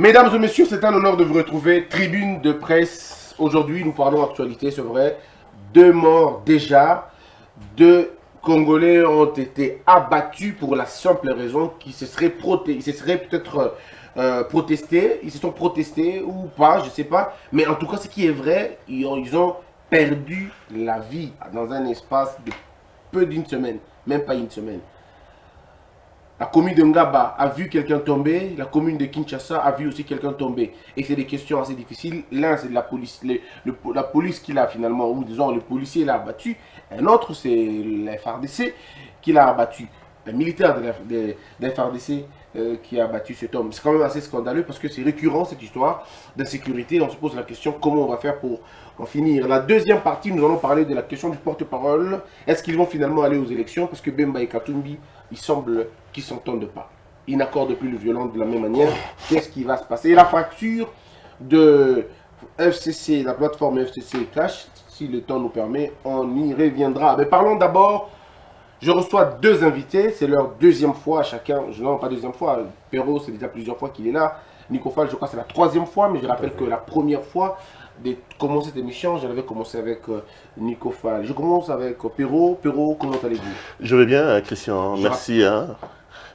Mesdames et messieurs, c'est un honneur de vous retrouver. Tribune de presse. Aujourd'hui, nous parlons actualité, c'est vrai. 2 morts déjà. 2 Congolais ont été abattus pour la simple raison qu'ils se seraient peut-être protestés. Ils se sont protestés ou pas, je ne sais pas. Mais en tout cas, ce qui est vrai, ils ont perdu la vie dans un espace de peu d'une semaine. Même pas une semaine. La commune de Ngaba a vu quelqu'un tomber, la commune de Kinshasa a vu aussi quelqu'un tomber. Et c'est des questions assez difficiles. L'un, c'est la police, la police qui l'a finalement, ou disons le policier l'a abattu. Un autre, c'est la FARDC qui l'a abattu. Un militaire de la FARDC qui a abattu cet homme. C'est quand même assez scandaleux parce que c'est récurrent cette histoire d'insécurité. On se pose la question comment on va faire pour en finir. La deuxième partie, nous allons parler de la question du porte-parole. Est-ce qu'ils vont finalement aller aux élections? Parce que Bemba et Katumbi, il semble qu'ils ne s'entendent pas. Ils n'accordent plus le violon de la même manière. Qu'est-ce qui va se passer? La fracture de FCC, la plateforme FCC Clash, si le temps nous permet, on y reviendra. Mais parlons d'abord, je reçois 2 invités, c'est leur 2e fois à chacun. Non, pas 2e fois, Perrault, c'est déjà plusieurs fois qu'il est là. Nico Fall, je crois que c'est la 3e fois, mais je rappelle que la première fois de commencer cette émission, j'avais commencé avec Nico Fall. Je commence avec Perrault. Perrault, comment allez-vous? Je vais bien, Christian. Merci.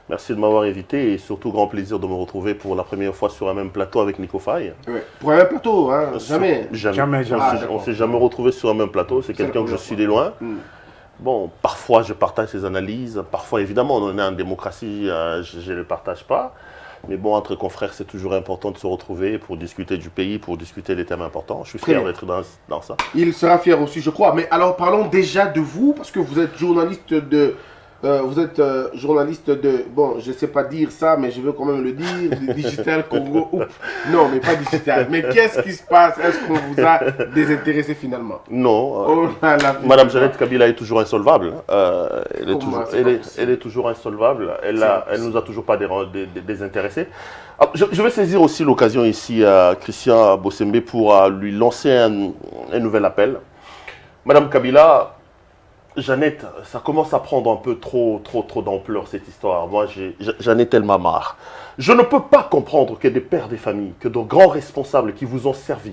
Merci de m'avoir invité et surtout grand plaisir de me retrouver pour la première fois sur un même plateau avec Nico Faye. Ouais. Pour un même plateau, hein? Jamais. Jamais. On ne s'est jamais retrouvé sur un même plateau. C'est quelqu'un que je suis de loin. Bon, parfois je partage ses analyses. Parfois, évidemment, on est en démocratie, je ne les partage pas. Mais bon, entre confrères, c'est toujours important de se retrouver pour discuter du pays, pour discuter des thèmes importants. Je suis fier d'être dans ça. Il sera fier aussi, je crois. Mais alors, parlons déjà de vous, parce que vous êtes journaliste de... journaliste de, bon, je ne sais pas dire ça, mais je veux quand même le dire, de Digital Congo. Non, mais pas digital. Mais qu'est-ce qui se passe? Est-ce qu'on vous a désintéressé finalement? Non. Madame Jeannette Kabila est toujours insolvable. Elle est toujours insolvable. Elle ne nous a toujours pas désintéressés. Je vais saisir aussi l'occasion ici à Christian Bossembe pour lui lancer un nouvel appel. Madame Kabila, Jeannette, ça commence à prendre un peu trop d'ampleur cette histoire. Moi, j'en ai tellement marre. Je ne peux pas comprendre que des pères de famille, que de grands responsables qui vous ont servi,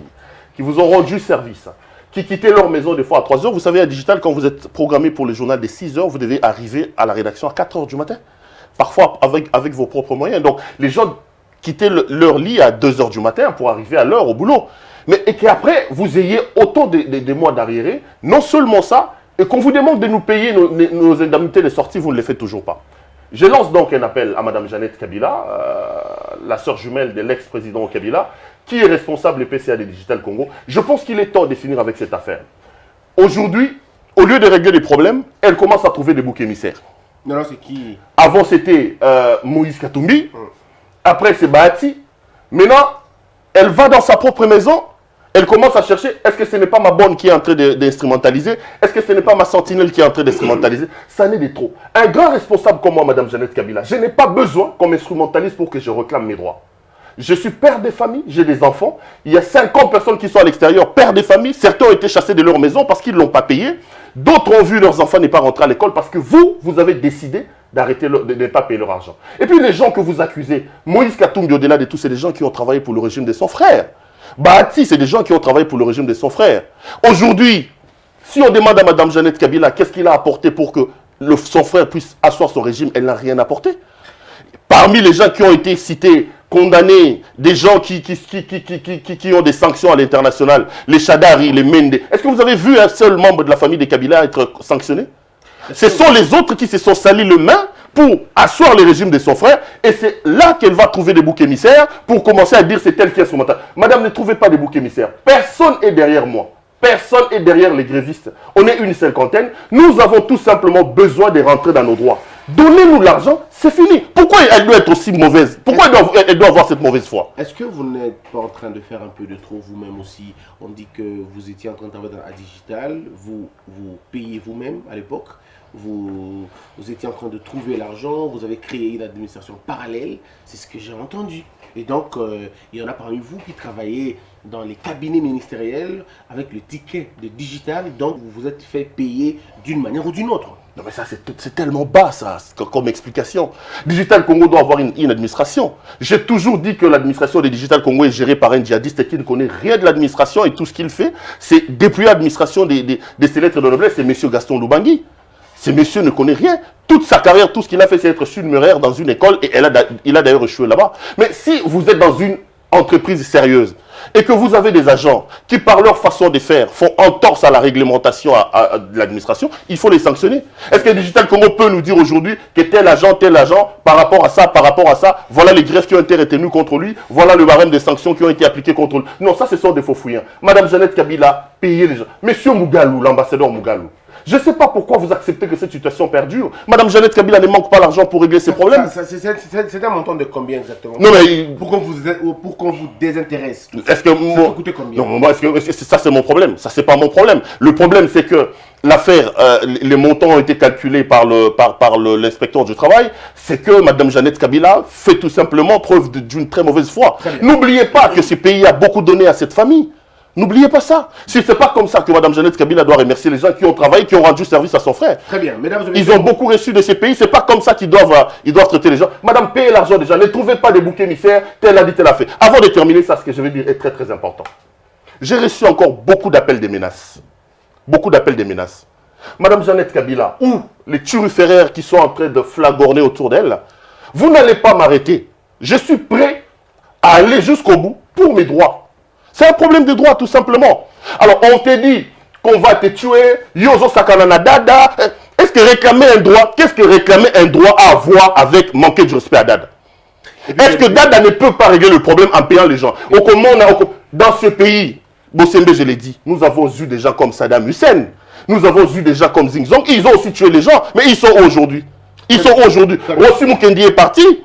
qui vous ont rendu service, qui quittaient leur maison des fois à 3 heures. Vous savez, à Digital, quand vous êtes programmé pour le journal des 6 heures, vous devez arriver à la rédaction à 4 heures du matin. Parfois avec vos propres moyens. Donc, les gens quittaient leur lit à 2 heures du matin pour arriver à l'heure au boulot. Mais et qu'après, vous ayez autant de mois d'arriérés. Non seulement ça, et qu'on vous demande de nous payer nos indemnités de sortie, vous ne les faites toujours pas. Je lance donc un appel à Mme Jeannette Kabila, la sœur jumelle de l'ex-président Kabila, qui est responsable des PCA de Digital Congo. Je pense qu'il est temps de finir avec cette affaire. Aujourd'hui, au lieu de régler les problèmes, elle commence à trouver des boucs émissaires. Non, c'est qui? Avant, c'était Moïse Katumbi. Après, c'est Bahati. Maintenant, elle va dans sa propre maison. Elle commence à chercher, est-ce que ce n'est pas ma bonne qui est en train d'instrumentaliser? Est-ce que ce n'est pas ma sentinelle qui est en train d'instrumentaliser? Ça n'est de trop. Un grand responsable comme moi, Mme Jeannette Kabila, je n'ai pas besoin qu'on m'instrumentalise pour que je réclame mes droits. Je suis père de famille, j'ai des enfants. Il y a 50 personnes qui sont à l'extérieur, pères de famille. Certains ont été chassés de leur maison parce qu'ils ne l'ont pas payé. D'autres ont vu leurs enfants ne pas rentrer à l'école parce que vous avez décidé d'arrêter de ne pas payer leur argent. Et puis les gens que vous accusez, Moïse Katumbi, au-delà de tout, c'est des gens qui ont travaillé pour le régime de son frère. Bahati, c'est des gens qui ont travaillé pour le régime de son frère. Aujourd'hui, si on demande à Mme Jeannette Kabila qu'est-ce qu'il a apporté pour que son frère puisse asseoir son régime, elle n'a rien apporté. Parmi les gens qui ont été cités, condamnés, des gens qui ont des sanctions à l'international, les Chadari, les Mende, est-ce que vous avez vu un seul membre de la famille de Kabila être sanctionné? Ce sont les autres qui se sont salis les mains pour asseoir le régime de son frère. Et c'est là qu'elle va trouver des boucs émissaires pour commencer à dire c'est elle qui est instrumentale. Madame, ne trouvez pas des boucs émissaires. Personne n'est derrière moi. Personne n'est derrière les grévistes. On est une 50aine. Nous avons tout simplement besoin de rentrer dans nos droits. Donnez-nous l'argent, c'est fini. Pourquoi elle doit être aussi mauvaise? Pourquoi elle doit avoir cette mauvaise foi? Est-ce que vous n'êtes pas en train de faire un peu de trop vous-même aussi? On dit que vous étiez en train de travailler à Digital, vous payez vous-même à l'époque. vous étiez en train de trouver l'argent, vous avez créé une administration parallèle, c'est ce que j'ai entendu. Et donc, il y en a parmi vous qui travaillez dans les cabinets ministériels avec le ticket de digital, donc vous vous êtes fait payer d'une manière ou d'une autre. Non mais ça c'est tellement bas ça, comme explication. Digital Congo doit avoir une administration. J'ai toujours dit que l'administration de Digital Congo est gérée par un djihadiste qui ne connaît rien de l'administration et tout ce qu'il fait, c'est déployer l'administration de ces lettres de noblesse, c'est M. Gaston Lubangui. Ce monsieur ne connaît rien. Toute sa carrière, tout ce qu'il a fait, c'est être surnuméraire dans une école et il a d'ailleurs échoué là-bas. Mais si vous êtes dans une entreprise sérieuse et que vous avez des agents qui, par leur façon de faire, font entorse à la réglementation de l'administration, il faut les sanctionner. Est-ce que Digital Congo peut nous dire aujourd'hui que tel agent, par rapport à ça, voilà les greffes qui ont été retenues contre lui, voilà le barème des sanctions qui ont été appliquées contre lui. Non, ça, ce sont des faux fouillants. Madame Jeannette Kabila, payez les gens. Monsieur Mougalou, l'ambassadeur Mougalou, je ne sais pas pourquoi vous acceptez que cette situation perdure. Madame Jeannette Kabila ne manque pas l'argent pour régler ses problèmes. C'est un montant de combien exactement? Non mais pour qu'on vous désintéresse. Est-ce que ça peut coûter combien? Non, moi, ça c'est mon problème. Ça c'est pas mon problème. Le problème c'est que l'affaire, les montants ont été calculés par l'inspecteur du travail. C'est que Madame Jeannette Kabila fait tout simplement preuve d'une très mauvaise foi. N'oubliez pas que ce pays a beaucoup donné à cette famille. N'oubliez pas ça. Si ce n'est pas comme ça que Mme Jeannette Kabila doit remercier les gens qui ont travaillé, qui ont rendu service à son frère. Très bien. Mesdames, ils ont beaucoup reçu de ces pays. Ce n'est pas comme ça qu'ils doivent traiter les gens. Madame, payez l'argent des gens. Ne trouvez pas des boucs émissaires. Tel a dit, tel a fait. Avant de terminer, ça, ce que je vais dire est très très important. J'ai reçu encore beaucoup d'appels de menaces. Beaucoup d'appels de menaces. Mme Jeannette Kabila, ou les turiféraires qui sont en train de flagorner autour d'elle, vous n'allez pas m'arrêter. Je suis prêt à aller jusqu'au bout pour mes droits. C'est un problème de droit, tout simplement. Alors, on te dit qu'on va te tuer, Yozo Sakanana Dada. Est-ce que réclamer un droit, qu'est-ce que réclamer un droit à avoir avec manquer de respect à Dada? Est-ce que Dada ne peut pas régler le problème en payant les gens? Dans ce pays, Bossembe, je l'ai dit, nous avons eu des gens comme Saddam Hussein. Nous avons eu des gens comme Zingzong. Ils ont aussi tué les gens, mais ils sont où aujourd'hui? Ils sont où aujourd'hui? Rossi Mukendi est parti.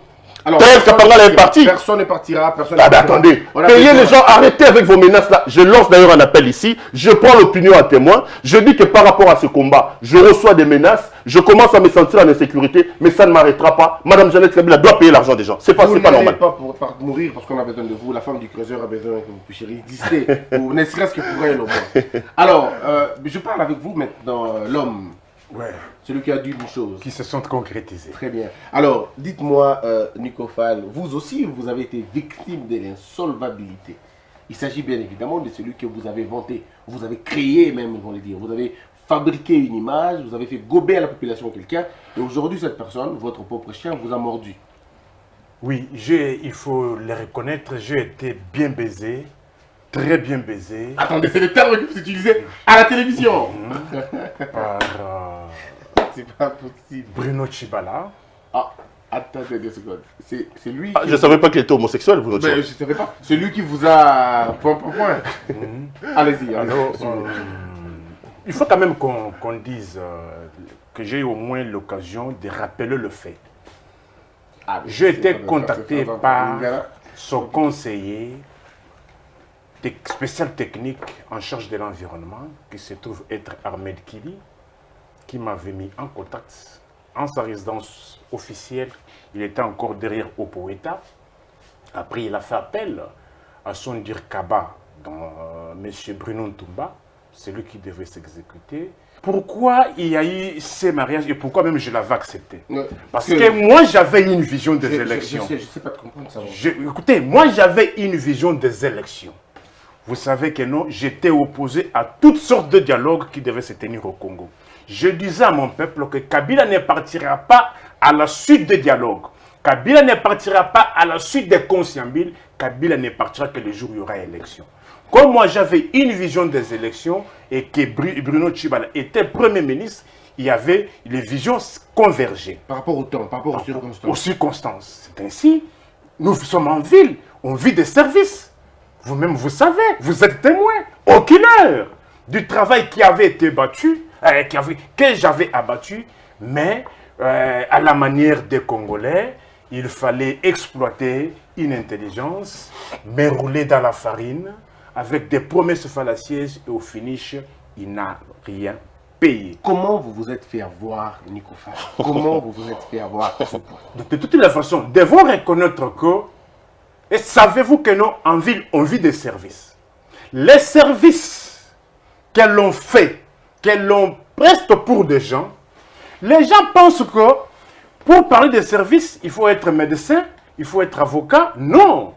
Alors, personne ne partira. Attendez, payez les gens, arrêtez avec vos menaces là. Je lance d'ailleurs un appel ici. Je prends l'opinion à témoin. Je dis que par rapport à ce combat, je reçois des menaces. Je commence à me sentir en insécurité, mais ça ne m'arrêtera pas. Madame Jeannette Kabila doit payer l'argent des gens. C'est pas normal. Pas pour mourir parce qu'on a besoin de vous. La femme du creuseur a besoin que vous puissiez exister. Ou ne serait-ce que pour elle au moins. Alors, je parle avec vous maintenant, l'homme. Ouais. Celui qui a dit une chose. Qui se sont concrétisés. Très bien. Alors, dites-moi, Nicofal, vous aussi, vous avez été victime de l'insolvabilité. Il s'agit bien évidemment de celui que vous avez vanté. Vous avez créé même, on va le dire. Vous avez fabriqué une image, vous avez fait gober à la population quelqu'un. Et aujourd'hui, cette personne, votre propre chien, vous a mordu. Oui, il faut le reconnaître, j'ai été bien baisé. Très bien baisé. Attendez, c'est le terme que vous utilisez à la télévision. Par c'est pas possible. Bruno Tshibala. Ah, attendez 2 secondes. C'est lui. Je ne savais pas qu'il était homosexuel, Bruno Tshibala. Je ne savais pas. C'est lui qui vous a. Point. Allez-y. Alors, il faut quand même qu'on dise que j'ai eu au moins l'occasion de rappeler le fait. J'ai été contacté par son conseiller spécial technique en charge de l'environnement, qui se trouve être Ahmed Kili, qui m'avait mis en contact en sa résidence officielle. Il était encore derrière Opoeta. Après, il a fait appel à son dire Kaba, M. Bruno Ntumba, celui qui devait s'exécuter. Pourquoi il y a eu ces mariages et pourquoi même je l'avais accepté? Parce que moi, j'avais une vision des élections. Je ne sais pas te comprendre ça. Écoutez, moi, j'avais une vision des élections. Vous savez que non, j'étais opposé à toutes sortes de dialogues qui devaient se tenir au Congo. Je disais à mon peuple que Kabila ne partira pas à la suite des dialogues. Kabila ne partira pas à la suite des conciliables. Kabila ne partira que le jour où il y aura élection. Comme moi, j'avais une vision des élections et que Bruno Tshibala était Premier ministre, il y avait les visions convergées. Par rapport au temps, par rapport aux circonstances. Aux circonstances. C'est ainsi. Nous sommes en ville, on vit des services. Vous-même, vous savez, vous êtes témoin, oculaire du travail qui avait été battu, que j'avais abattu, mais à la manière des Congolais, il fallait exploiter une intelligence, mais rouler dans la farine, avec des promesses fallacieuses, et au finish, il n'a rien payé. Comment vous vous êtes fait avoir, Nico Fall? Comment vous vous êtes fait avoir à ce point? De toutes les façons, devons reconnaître que, et savez-vous que nous, en ville, on vit des services. Les services que l'on fait, que l'on preste pour des gens, les gens pensent que pour parler des services, il faut être médecin, il faut être avocat. Non.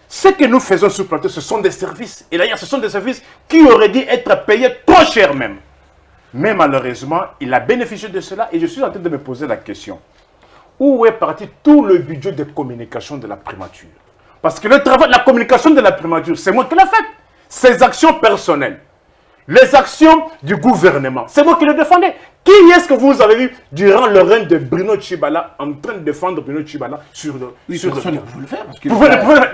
Ce que nous faisons sur le plateau, ce sont des services. Et d'ailleurs, ce sont des services qui auraient dû être payés trop cher même. Mais malheureusement, il a bénéficié de cela et je suis en train de me poser la question. Où est parti tout le budget de communication de la primature? Parce que le travail de la communication de la primature, c'est moi qui l'ai fait. Ses actions personnelles, les actions du gouvernement, c'est moi qui le défendais. Qui est-ce que vous avez vu durant le règne de Bruno Tshibala en train de défendre Bruno Tshibala sur le... Oui, sur personne ne pouvait le faire parce que...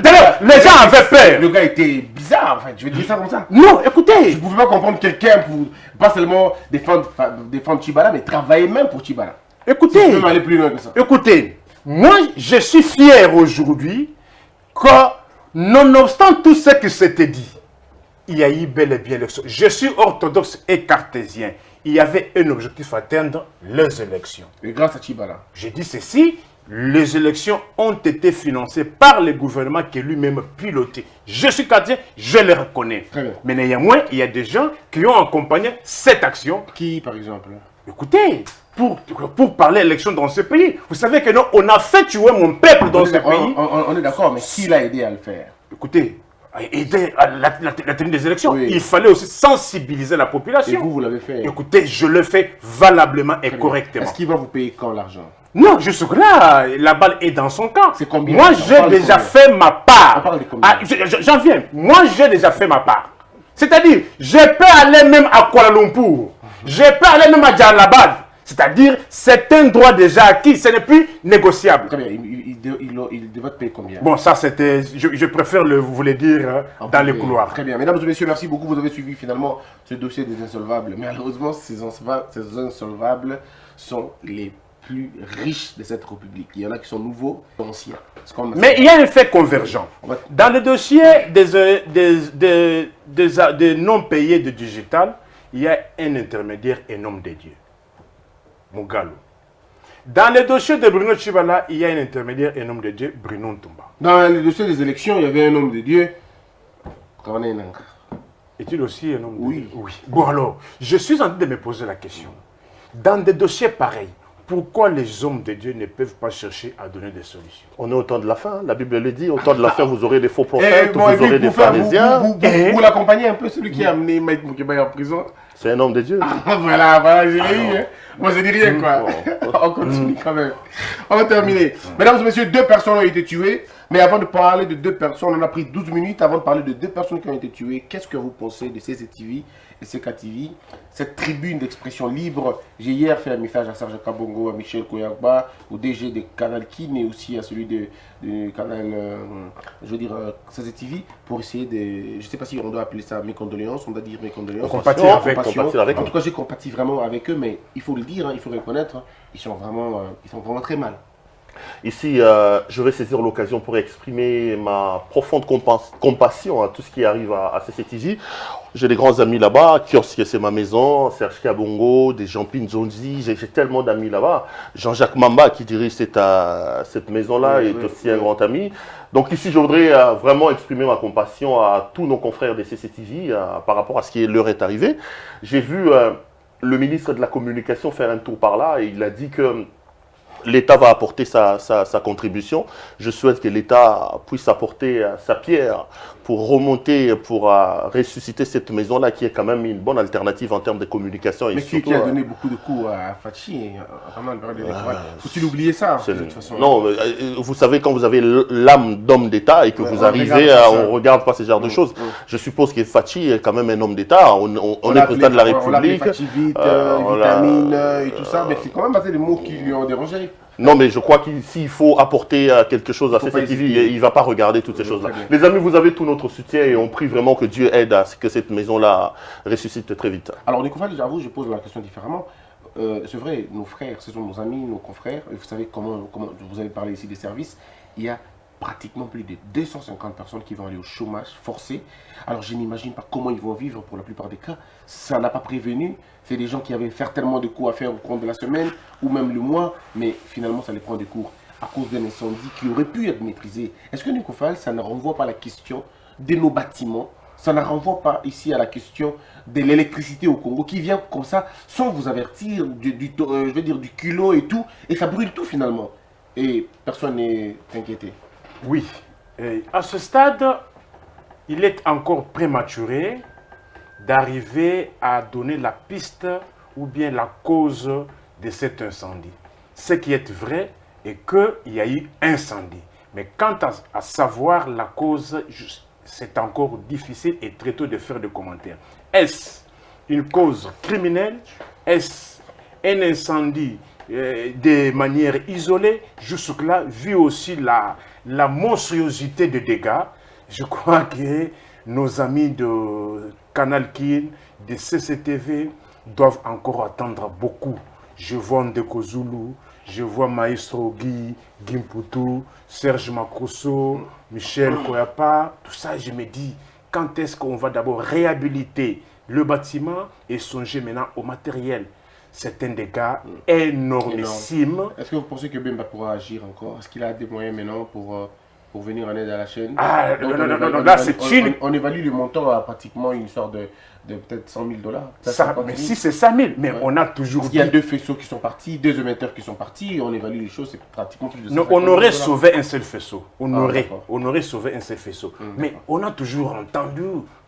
D'ailleurs, les gens avaient peur. Le gars était bizarre, en fait, je vais dire ça comme ça. Non, écoutez. Je ne pouvais pas comprendre quelqu'un pour pas seulement défendre Tshibala, mais travailler même pour Tshibala. Écoutez. Je peux aller plus loin que ça. Écoutez, moi, je suis fier aujourd'hui que, nonobstant tout ce qui s'était dit, il y a eu bel et bien l'élection. Je suis orthodoxe et cartésien. Il y avait un objectif à atteindre, les élections. Et grâce à Tshibala. J'ai dit ceci, les élections ont été financées par le gouvernement qui est lui-même piloté. Je suis cartésien, je le reconnais. Très bien. Mais néanmoins, il y a des gens qui ont accompagné cette action. Qui, par exemple? Écoutez, pour parler élection dans ce pays, vous savez que non, on a fait tuer mon peuple dans ce pays. On est d'accord, mais qui l'a aidé à le faire? Écoutez, aider à la tenue des élections, Oui. il fallait aussi sensibiliser la population. Et vous l'avez fait. Écoutez, je le fais valablement et Très bien. correctement. Est-ce qu'il va vous payer quand l'argent? Non, jusque-là, la balle est dans son camp. C'est combien? Moi, On j'ai parle de déjà combien? fait ma part. On parle de combien? J'en viens. Moi, j'ai déjà fait ma part. C'est-à-dire, je peux aller même à Kuala Lumpur. Je peux aller même à Djalabad. C'est-à-dire, c'est un droit déjà acquis. Ce n'est plus négociable. Très bien, il devrait te payer combien? Bon, ça, c'était... Je préfère vous le dire dans les couloirs. Très bien. Mesdames et messieurs, merci beaucoup. Vous avez suivi finalement ce dossier des insolvables. Mais malheureusement, ces insolvables sont les plus riches de cette République. Il y en a qui sont nouveaux, anciens. Mais il y a un fait convergent. Dans le dossier des non-payés de digital, il y a un intermédiaire, un homme de Dieu. Mugalo. Dans le dossier de Bruno Tshibala, il y a un intermédiaire, un homme de Dieu, Bruno Ntumba. Dans le dossier des élections, il y avait un homme de Dieu. Corneille Nanka. Est-il aussi un homme de Oui. Dieu? Oui. Bon alors, je suis en train de me poser la question. Dans des dossiers pareils, pourquoi les hommes de Dieu ne peuvent pas chercher à donner des solutions? On est au temps de la fin, la Bible le dit, au temps de la fin vous aurez des faux Et prophètes, bon, vous aurez des pharisiens. Vous l'accompagnez un peu, celui qui a amené Mike Moukeba en prison. C'est un homme de Dieu. Voilà, je l'ai eu. Hein. Moi, je dis rien, quoi. On continue quand même. On va terminer. Mesdames et messieurs, 2 personnes ont été tuées. Mais avant de parler de 2 personnes, on a pris 12 minutes avant de parler de 2 personnes qui ont été tuées. Qu'est-ce que vous pensez de CCTV et CKTV, cette tribune d'expression libre? J'ai hier fait un message à Serge Kabongo, à Michel Koyakba, au DG de Canal Kin et aussi à celui de Canal, je veux dire, CCTV, pour essayer de, je ne sais pas si on doit appeler ça mes condoléances, on doit dire mes condoléances. Compatir avec, En tout cas, j'ai compati vraiment avec eux, mais il faut le dire, hein, il faut reconnaître, ils sont vraiment très mal. Ici, je vais saisir l'occasion pour exprimer ma profonde compassion à tout ce qui arrive à CCTV. J'ai des grands amis là-bas, Kiosque, c'est ma maison, Serge Kabongo, des Jean-Pin Zonzi, j'ai tellement d'amis là-bas. Jean-Jacques Mamba qui dirige cette maison-là est aussi un grand ami. Donc ici, je voudrais vraiment exprimer ma compassion à tous nos confrères des CCTV par rapport à ce qui leur est arrivé. J'ai vu le ministre de la Communication faire un tour par là et il a dit que l'État va apporter sa contribution. Je souhaite que l'État puisse apporter sa pierre pour remonter, pour ressusciter cette maison-là qui est quand même une bonne alternative en termes de communication. Mais qui a donné beaucoup de coups à Fachi pendant le période électorale. Faut-il oublier ça de toute façon? Non, vous savez, quand vous avez l'âme d'homme d'État et que vous arrivez, on ne regarde pas ce genre de choses. Je suppose que Fachi est quand même un homme d'État. On est président de la République. On l'appelait Fachi vite, vitamine et tout ça, mais c'est quand même assez des mots qui lui ont dérangé. Non, mais je crois qu'il faut apporter quelque chose à CCTV, il ne va pas regarder toutes ces choses-là. Les amis, vous avez tout notre soutien et on prie vraiment que Dieu aide à ce que cette maison-là ressuscite très vite. Alors, Nicolas, j'avoue, je pose la question différemment. C'est vrai, nos frères, ce sont nos amis, nos confrères. Et vous savez comment vous avez parlé ici des services. Il y a pratiquement plus de 250 personnes qui vont aller au chômage forcé. Alors je n'imagine pas comment ils vont vivre pour la plupart des cas. Ça n'a pas prévenu. C'est des gens qui avaient certainement de coups à faire au cours de la semaine ou même le mois, mais finalement ça les prend de court à cause d'un incendie qui aurait pu être maîtrisé. Est-ce que Nico Fall, ça ne renvoie pas à la question de nos bâtiments? Ça ne renvoie pas ici à la question de l'électricité au Congo qui vient comme ça sans vous avertir je veux dire, du culot et tout, et ça brûle tout finalement. Et personne n'est inquiété. Oui. Et à ce stade, il est encore prématuré d'arriver à donner la piste ou bien la cause de cet incendie. Ce qui est vrai est qu'il y a eu incendie. Mais quant à savoir la cause, c'est encore difficile et très tôt de faire des commentaires. Est-ce une cause criminelle? Est-ce un incendie de manière isolée? Jusque-là, vu aussi la monstruosité des dégâts, je crois que nos amis de Canal Kin, de CCTV, doivent encore attendre beaucoup. Je vois Ndeko Zulu, je vois Maestro Guy, Gimputu, Serge Makrosso, Michel Koyapa, tout ça, je me dis, quand est-ce qu'on va d'abord réhabiliter le bâtiment et songer maintenant au matériel? C'est un dégât énormissime. Est-ce que vous pensez que Bemba pourra agir encore? Est-ce qu'il a des moyens maintenant pour venir en aide à la chaîne? Ah, non, là c'est une... On évalue le montant à pratiquement une sorte de peut-être 100 000 dollars. Mais si c'est 100 000, mais ouais. On a toujours dit... Il y a 2 faisceaux qui sont partis, 2 émetteurs qui sont partis, et on évalue les choses, c'est pratiquement plus de 100 000 on aurait sauvé un seul faisceau. On aurait sauvé un seul faisceau. Mais on a toujours entendu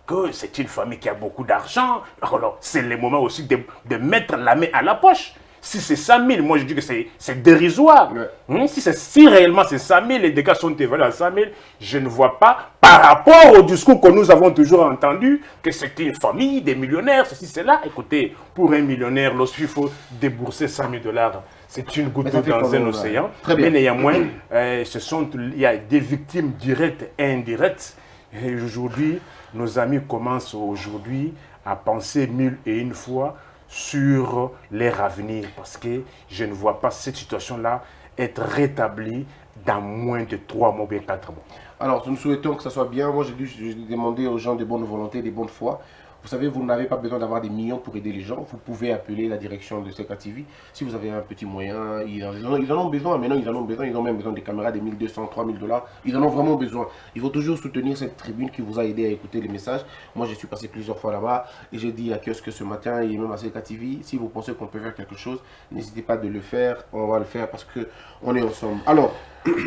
que c'est une famille qui a beaucoup d'argent. Alors, c'est le moment aussi de mettre la main à la poche. Si c'est 100 000, moi je dis que c'est dérisoire. Ouais. Si réellement c'est 100 000, les dégâts sont évalués à 100 000, je ne vois pas, par rapport au discours que nous avons toujours entendu, que c'était une famille, des millionnaires, ceci, cela. Écoutez, pour un millionnaire, lorsqu'il faut débourser 100 000 $, c'est une goutte dans un océan. Mais néanmoins, il y a des victimes directes et indirectes. Et aujourd'hui, nos amis commencent aujourd'hui à penser 1001 fois sur leur avenir, parce que je ne vois pas cette situation-là être rétablie dans moins de 3 mois ou 4 mois. Alors, nous souhaitons que ça soit bien. Moi, j'ai demandé aux gens de bonne volonté, de bonne foi. Vous savez, vous n'avez pas besoin d'avoir des millions pour aider les gens. Vous pouvez appeler la direction de CKTV. Si vous avez un petit moyen, ils en ont besoin. Maintenant, ils en ont besoin. Ils ont même besoin des caméras de 1200, 3000 $. Ils en ont vraiment besoin. Il faut toujours soutenir cette tribune qui vous a aidé à écouter les messages. Moi, je suis passé plusieurs fois là-bas et j'ai dit à Kiosque ce matin et même à CKTV, si vous pensez qu'on peut faire quelque chose, n'hésitez pas de le faire. On va le faire parce qu'on est ensemble. Alors,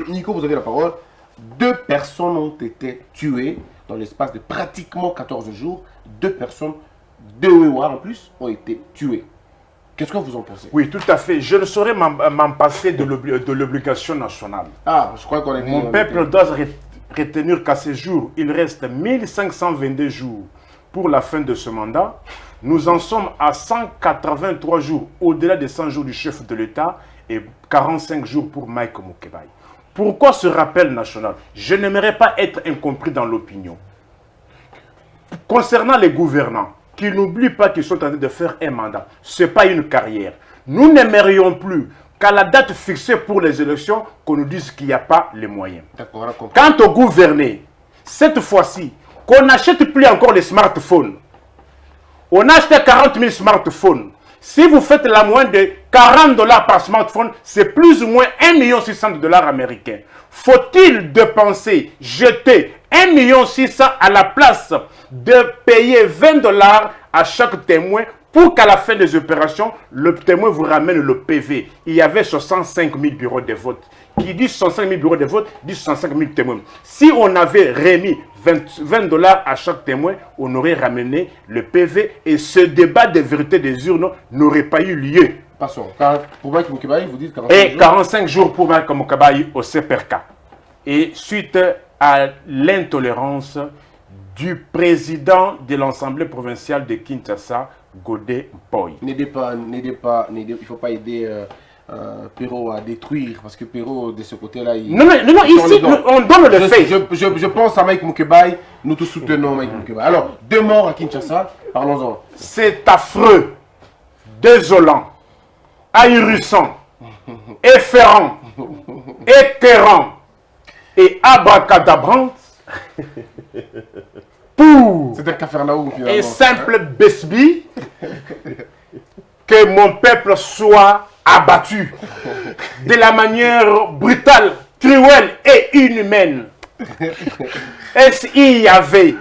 Nico, vous avez la parole. 2 personnes ont été tuées dans l'espace de pratiquement 14 jours. 2 personnes, 2 Wewa en plus, ont été tuées. Qu'est-ce que vous en pensez? Oui, tout à fait. Je ne saurais m'en passer de l'obligation nationale. Ah, je crois qu'on est... Mon peuple doit retenir qu'à ce jour, il reste 1522 jours pour la fin de ce mandat. Nous en sommes à 183 jours au-delà des 100 jours du chef de l'État et 45 jours pour Mike Mukebai. Pourquoi ce rappel national? Je n'aimerais pas être incompris dans l'opinion. Concernant les gouvernants, qu'ils n'oublient pas qu'ils sont en train de faire un mandat. Ce n'est pas une carrière. Nous n'aimerions plus qu'à la date fixée pour les élections, qu'on nous dise qu'il n'y a pas les moyens. Quant aux gouvernés, cette fois-ci, qu'on n'achète plus encore les smartphones. On a acheté 40 000 smartphones. Si vous faites la moyenne de 40 $ par smartphone, c'est plus ou moins 1 600 000 $ américains. Faut-il dépenser, jeter 1 600 000 à la place de payer 20 $ à chaque témoin pour qu'à la fin des opérations, le témoin vous ramène le PV? Il y avait 65 000 bureaux de vote. Qui dit 65 000 bureaux de vote, dit 65 000 témoins. Si on avait remis 20 $ à chaque témoin, on aurait ramené le PV et ce débat de vérité des urnes n'aurait pas eu lieu. Passons. Pour Mike Mukebai, vous dites 45 jours. Et 45 jours pour Mike Mukebai au CPRK. Et suite à l'intolérance du président de l'Assemblée provinciale de Kinshasa, Godé Mpoy. N'aidez pas, il ne faut pas aider Perrault à détruire, parce que Perrault, de ce côté-là, il... Non, ici, on donne le fait. Je pense à Mike Mukebai, nous tous soutenons Mike Mukebai. Alors, 2 morts à Kinshasa, parlons-en. C'est affreux, désolant, ahurissant, effrayant, écœurant. et abracadabrante pour C'est un Cafarnaum finalement. un simple besbi que mon peuple soit abattu de la manière brutale, cruelle et inhumaine. Est-ce qu'il y avait,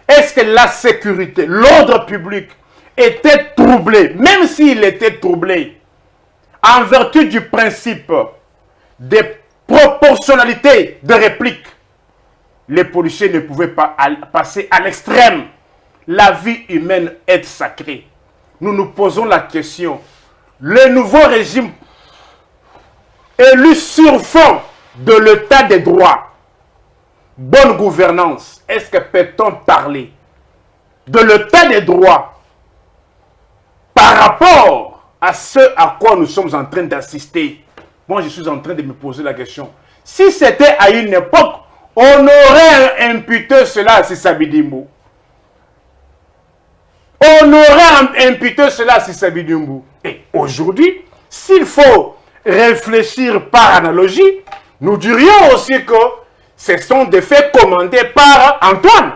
est-ce que la sécurité, l'ordre public était troublé, même s'il était troublé, en vertu du principe de proportionnalité de réplique, les policiers ne pouvaient pas passer à l'extrême. La vie humaine est sacrée. Nous nous posons la question, le nouveau régime élu sur fond de l'état des droits, bonne gouvernance, est-ce que peut-on parler de l'état des droits par rapport à ce à quoi nous sommes en train d'assister? Moi, je suis en train de me poser la question. Si c'était à une époque, on aurait imputé cela à Sissabi Dimbu. On aurait imputé cela à Sissabi Dimbu. Et aujourd'hui, s'il faut réfléchir par analogie, nous dirions aussi que ce sont des faits commandés par Antoine.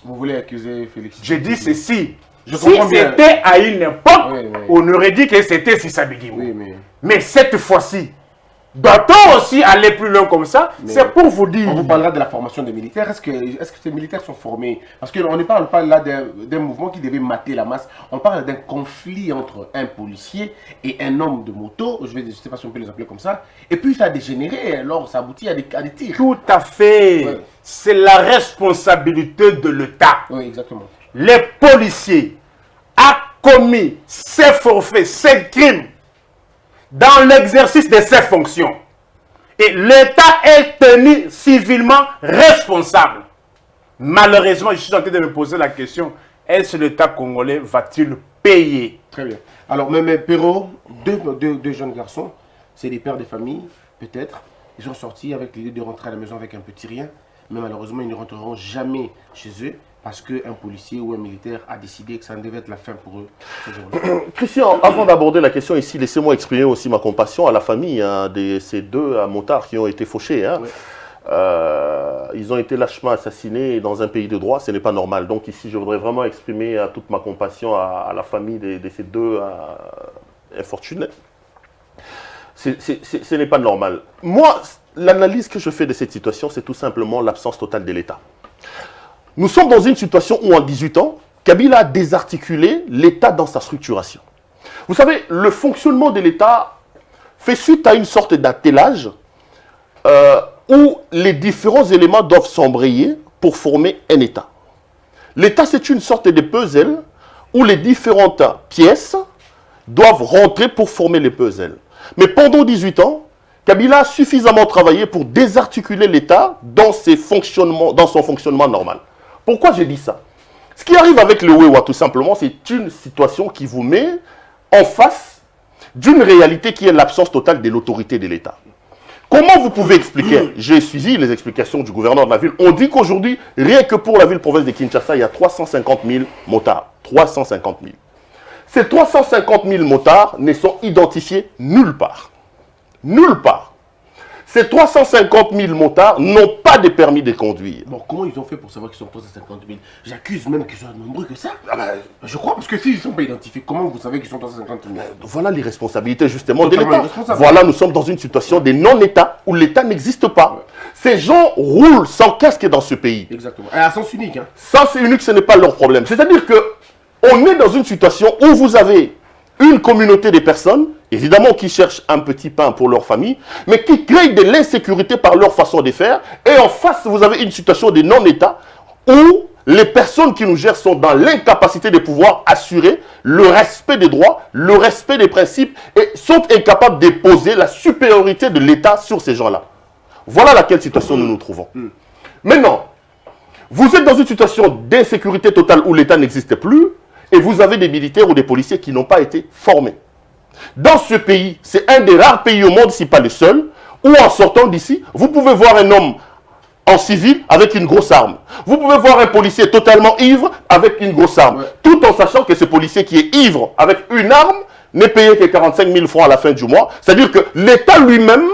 Vous voulez accuser Félix? Je dis ceci. Je Si comprends bien. c'était à une époque, Oui, oui. on aurait dit que c'était Sissabi Dimbu. Oui, mais Mais cette fois-ci, doit-on aussi aller plus loin comme ça? C'est pour vous dire. on vous parlera de la formation des militaires. Est-ce que ces militaires sont formés? Parce qu'on ne parle pas là d'un mouvement qui devait mater la masse. On parle d'un conflit entre un policier et un homme de moto. Je ne sais pas si on peut les appeler comme ça. Et puis ça a dégénéré. Alors ça aboutit à des tirs. Tout à fait. Ouais. C'est la responsabilité de l'État. Oui, exactement. Les policiers ont commis ces forfaits, ces crimes dans l'exercice de ses fonctions. Et l'État est tenu civilement responsable. Malheureusement, je suis en train de me poser la question, est-ce que l'État congolais va-t-il payer? Très bien. Alors, mais Perrault, deux jeunes garçons, c'est des pères de famille, peut-être. Ils sont sortis avec l'idée de rentrer à la maison avec un petit rien. Mais malheureusement, ils ne rentreront jamais chez eux parce qu'un policier ou un militaire a décidé que ça devait être la fin pour eux ce jour-là. Christian, avant d'aborder la question ici, laissez-moi exprimer aussi ma compassion à la famille de ces deux motards qui ont été fauchés. Hein. Oui. Ils ont été lâchement assassinés dans un pays de droit, ce n'est pas normal. Donc ici, je voudrais vraiment exprimer toute ma compassion à la famille de ces deux infortunés. Ce n'est pas normal. Moi, l'analyse que je fais de cette situation, c'est tout simplement l'absence totale de l'État. Nous sommes dans une situation où en 18 ans, Kabila a désarticulé l'État dans sa structuration. Vous savez, le fonctionnement de l'État fait suite à une sorte d'attelage où les différents éléments doivent s'embrayer pour former un État. L'État, c'est une sorte de puzzle où les différentes pièces doivent rentrer pour former les puzzles. Mais pendant 18 ans, Kabila a suffisamment travaillé pour désarticuler l'État dans son fonctionnement normal. Pourquoi je dis ça? Ce qui arrive avec le Wewa, tout simplement, c'est une situation qui vous met en face d'une réalité qui est l'absence totale de l'autorité de l'État. Comment vous pouvez expliquer? J'ai suivi les explications du gouverneur de la ville. On dit qu'aujourd'hui, rien que pour la ville-province de Kinshasa, il y a 350 000 motards. 350 000. Ces 350 000 motards ne sont identifiés nulle part. Nulle part. Ces 350 000 motards n'ont pas de permis de conduire. Bon, comment ils ont fait pour savoir qu'ils sont 350 000? J'accuse même qu'ils soient nombreux que ça. Je crois, parce que s'ils ne sont pas identifiés, comment vous savez qu'ils sont 350 000? Voilà les responsabilités justement de Totalement l'État. irresponsable. Voilà, nous sommes dans une situation de non-État où l'État n'existe pas. Ouais. Ces gens roulent sans casque dans ce pays. Exactement. À sens unique. Hein. Ça, c'est unique, ce n'est pas leur problème. C'est-à-dire qu'on est dans une situation où vous avez une communauté de personnes, évidemment, qui cherchent un petit pain pour leur famille, mais qui créent de l'insécurité par leur façon de faire. Et en face, vous avez une situation de non-État où les personnes qui nous gèrent sont dans l'incapacité de pouvoir assurer le respect des droits, le respect des principes, et sont incapables de poser la supériorité de l'État sur ces gens-là. Voilà laquelle situation nous nous trouvons. Maintenant, vous êtes dans une situation d'insécurité totale où l'État n'existe plus, et vous avez des militaires ou des policiers qui n'ont pas été formés. Dans ce pays, c'est un des rares pays au monde, si pas le seul, où en sortant d'ici, vous pouvez voir un homme en civil avec une grosse arme. Vous pouvez voir un policier totalement ivre avec une grosse arme. Ouais. Tout en sachant que ce policier qui est ivre avec une arme n'est payé que 45 000 francs à la fin du mois. C'est-à-dire que l'État lui-même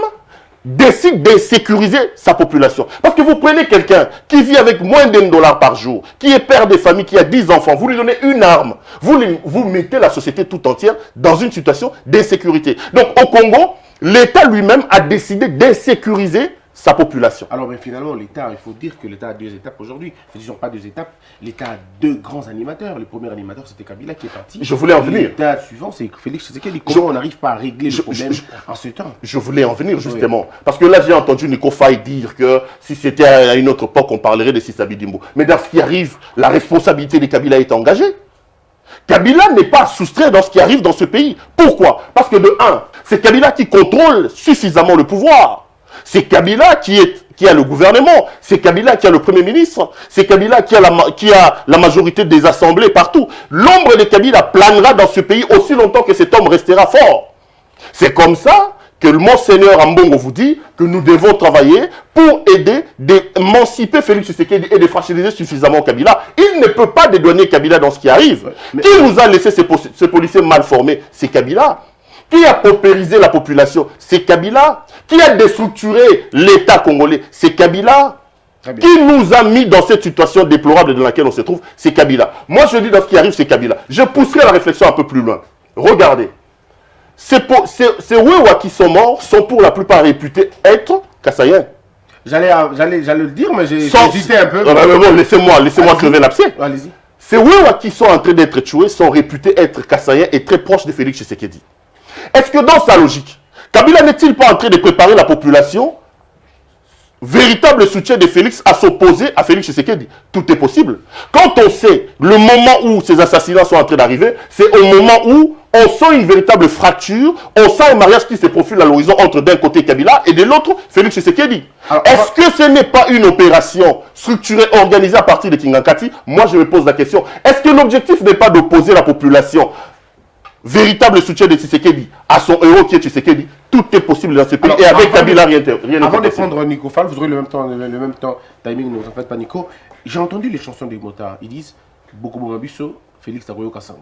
décide d'insécuriser sa population. Parce que vous prenez quelqu'un qui vit avec moins d'$1 par jour, qui est père de famille, qui a 10 enfants, vous lui donnez une arme, vous mettez la société tout entière dans une situation d'insécurité. Donc au Congo, l'État lui-même a décidé d'insécuriser sa population. Alors, mais finalement, l'État, il faut dire que l'État a 2 étapes aujourd'hui. Disons pas 2 étapes. L'État a 2 grands animateurs. Le premier animateur, c'était Kabila qui est parti. Je voulais en venir. L'étape suivant, c'est Félix Tshisekedi. Comment on n'arrive pas à régler le problème en ce temps? Je voulais en venir justement. Oui. Parce que là, j'ai entendu Nico Faye dire que si c'était à une autre époque, on parlerait de Sissabi Dimbo. Mais dans ce qui arrive, la responsabilité de Kabila est engagée. Kabila n'est pas soustrait dans ce qui arrive dans ce pays. Pourquoi? Parce que de un, c'est Kabila qui contrôle suffisamment le pouvoir. C'est Kabila qui a le gouvernement, c'est Kabila qui a le Premier ministre, c'est Kabila qui a la majorité des assemblées partout. L'ombre de Kabila planera dans ce pays aussi longtemps que cet homme restera fort. C'est comme ça que le Monseigneur Ambongo vous dit que nous devons travailler pour aider d'émanciper Félix Tshisekedi et de fragiliser suffisamment Kabila. Il ne peut pas dédouaner Kabila dans ce qui arrive. Mais... Qui nous a laissé ces policiers mal formés? C'est Kabila. Qui a paupérisé la population? C'est Kabila. Qui a déstructuré l'État congolais? C'est Kabila. Qui nous a mis dans cette situation déplorable dans laquelle on se trouve? C'est Kabila. Moi, je dis dans ce qui arrive, c'est Kabila. Je pousserai la réflexion un peu plus loin. Regardez. Ces Wewa qui sont morts sont pour la plupart réputés être Kassaïens. J'allais le dire, mais j'ai hésité un peu. Bon, laissez-moi crever l'abcès. Allez-y. Ces Wewa qui sont en train d'être tués sont réputés être Kassaïens et très proches de Félix Tshisekedi. Est-ce que dans sa logique, Kabila n'est-il pas en train de préparer la population, véritable soutien de Félix, à s'opposer à Félix Tshisekedi? Tout est possible. Quand on sait le moment où ces assassinats sont en train d'arriver, c'est au moment où on sent une véritable fracture, on sent un mariage qui se profile à l'horizon entre d'un côté Kabila et de l'autre Félix Tshisekedi. Est-ce que ce n'est pas une opération structurée, organisée à partir de Kingankati? Moi je me pose la question. Est-ce que l'objectif n'est pas d'opposer la population, véritable soutien de Tshisekedi, à son héros qui est Tshisekedi? Tout est possible dans ce pays. Et avec Kabila, rien n'est possible. Avant de prendre Nico Fall, vous aurez le même temps timing, ne vous en faites pas Nico. J'ai entendu les chansons des motards. Ils disent Boko Bomabiso, Félix Takoyo Kassango.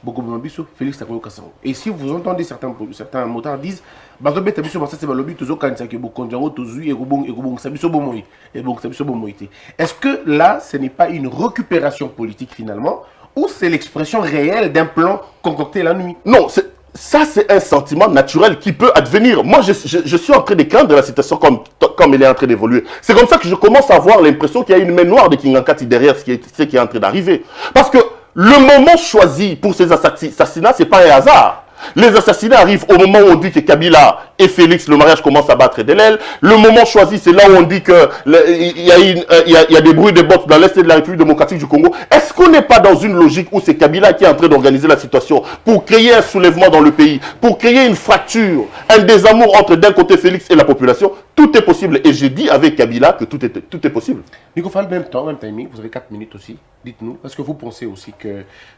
Boko Bomabiso, Félix Takoyo Kassango. Et si vous entendez certains motards disent Bazobe Tabiso Massa Sebalobi, Tozo Kansaki, Bokondjango, Tozui, Egobong Sabiso Bomoï. Est-ce que là, ce n'est pas une récupération politique finalement, ou c'est l'expression réelle d'un plan concocté la nuit? Non, ça c'est un sentiment naturel qui peut advenir. Moi, je suis en train de craindre la situation comme elle est en train d'évoluer. C'est comme ça que je commence à avoir l'impression qu'il y a une main noire de Kingankati derrière ce qui est en train d'arriver. Parce que le moment choisi pour ces assassinats, ce n'est pas un hasard. Les assassinats arrivent au moment où on dit que Kabila et Félix, le mariage commence à battre de l'aile. Le moment choisi, c'est là où on dit qu'il y a des bruits de bottes dans l'Est de la République démocratique du Congo. Est-ce qu'on n'est pas dans une logique où c'est Kabila qui est en train d'organiser la situation pour créer un soulèvement dans le pays, pour créer une fracture, un désamour entre d'un côté Félix et la population? Tout est possible. Et j'ai dit avec Kabila que tout est possible. Nico Fall, même timing, vous avez 4 minutes aussi. Dites-nous, parce que vous pensez aussi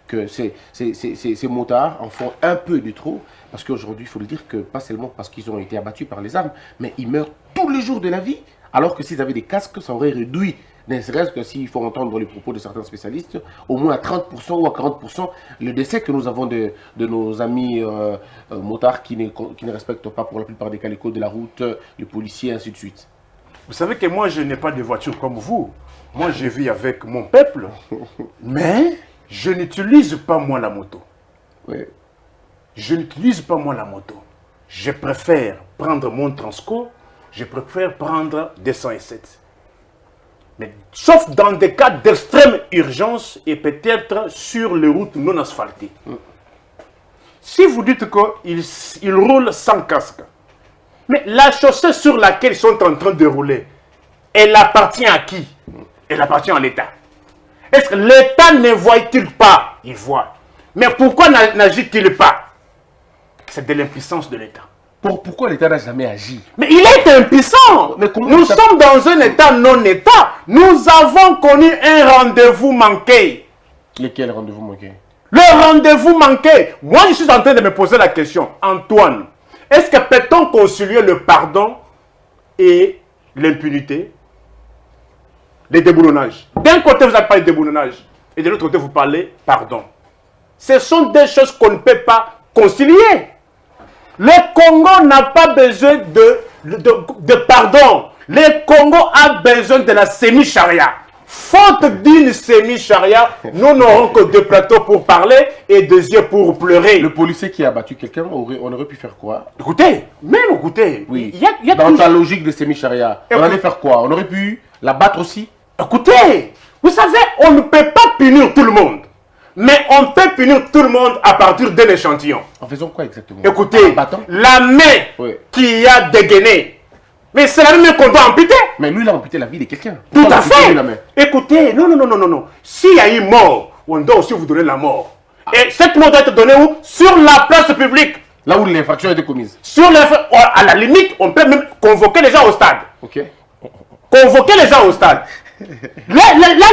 que ces motards en font un peu de trop, parce qu'aujourd'hui, il faut le dire que pas seulement parce qu'ils ont été abattus par les armes, mais ils meurent tous les jours de la vie, alors que s'ils avaient des casques, ça aurait réduit, ne serait-ce que s'il faut entendre les propos de certains spécialistes, au moins à 30% ou à 40% le décès que nous avons de nos amis motards qui ne respectent pas pour la plupart des cas les codes de la route, les policiers, ainsi de suite. Vous savez que moi, je n'ai pas de voiture comme vous. Moi, je vis avec mon peuple, mais je n'utilise pas moi la moto. Oui. Je n'utilise pas moi la moto. Je préfère prendre mon Transco, je préfère prendre des 107. Mais sauf dans des cas d'extrême urgence et peut-être sur les routes non asphaltées. Si vous dites qu'ils roulent sans casque, mais la chaussée sur laquelle ils sont en train de rouler, elle appartient à qui? Elle appartient à l'État. Est-ce que l'État ne voit-il pas? Il voit. Mais pourquoi n'agit-il pas? C'est de l'impuissance de l'État. Pourquoi l'État n'a jamais agi? Mais il est impuissant. Nous sommes dans un État non-État. Nous avons connu un rendez-vous manqué. Quel rendez-vous manqué? Le rendez-vous manqué. Moi, je suis en train de me poser la question. Antoine, est-ce que peut-on concilier le pardon et l'impunité? Les déboulonnages. D'un côté, vous avez parlé de déboulonnage. Et de l'autre côté, vous parlez pardon. Ce sont des choses qu'on ne peut pas concilier. Le Congo n'a pas besoin pardon. Le Congo a besoin de la semi-charia. Faute d'une semi-charia, nous n'aurons que 2 plateaux pour parler et 2 yeux pour pleurer. Le policier qui a battu quelqu'un, on aurait pu faire quoi? Écoutez, Oui. il y a Dans toujours- ta logique de semi-charia, on allait faire quoi? On aurait pu la battre aussi? Écoutez, vous savez, on ne peut pas punir tout le monde. Mais on peut punir tout le monde à partir d'un échantillon. En faisant quoi exactement? Écoutez, En battant? la main Oui. qui a dégainé, mais c'est la même main qu'on doit amputer. Mais lui, il a amputé la vie de quelqu'un. Tout Pourquoi à amputer fait. lui la main? Écoutez, non. S'il y a eu mort, on doit aussi vous donner la mort. Et cette mort doit être donnée où? Sur la place publique. Là où l'infraction a été commise. À la limite, on peut même convoquer les gens au stade. Ok. Convoquer les gens au stade. Là,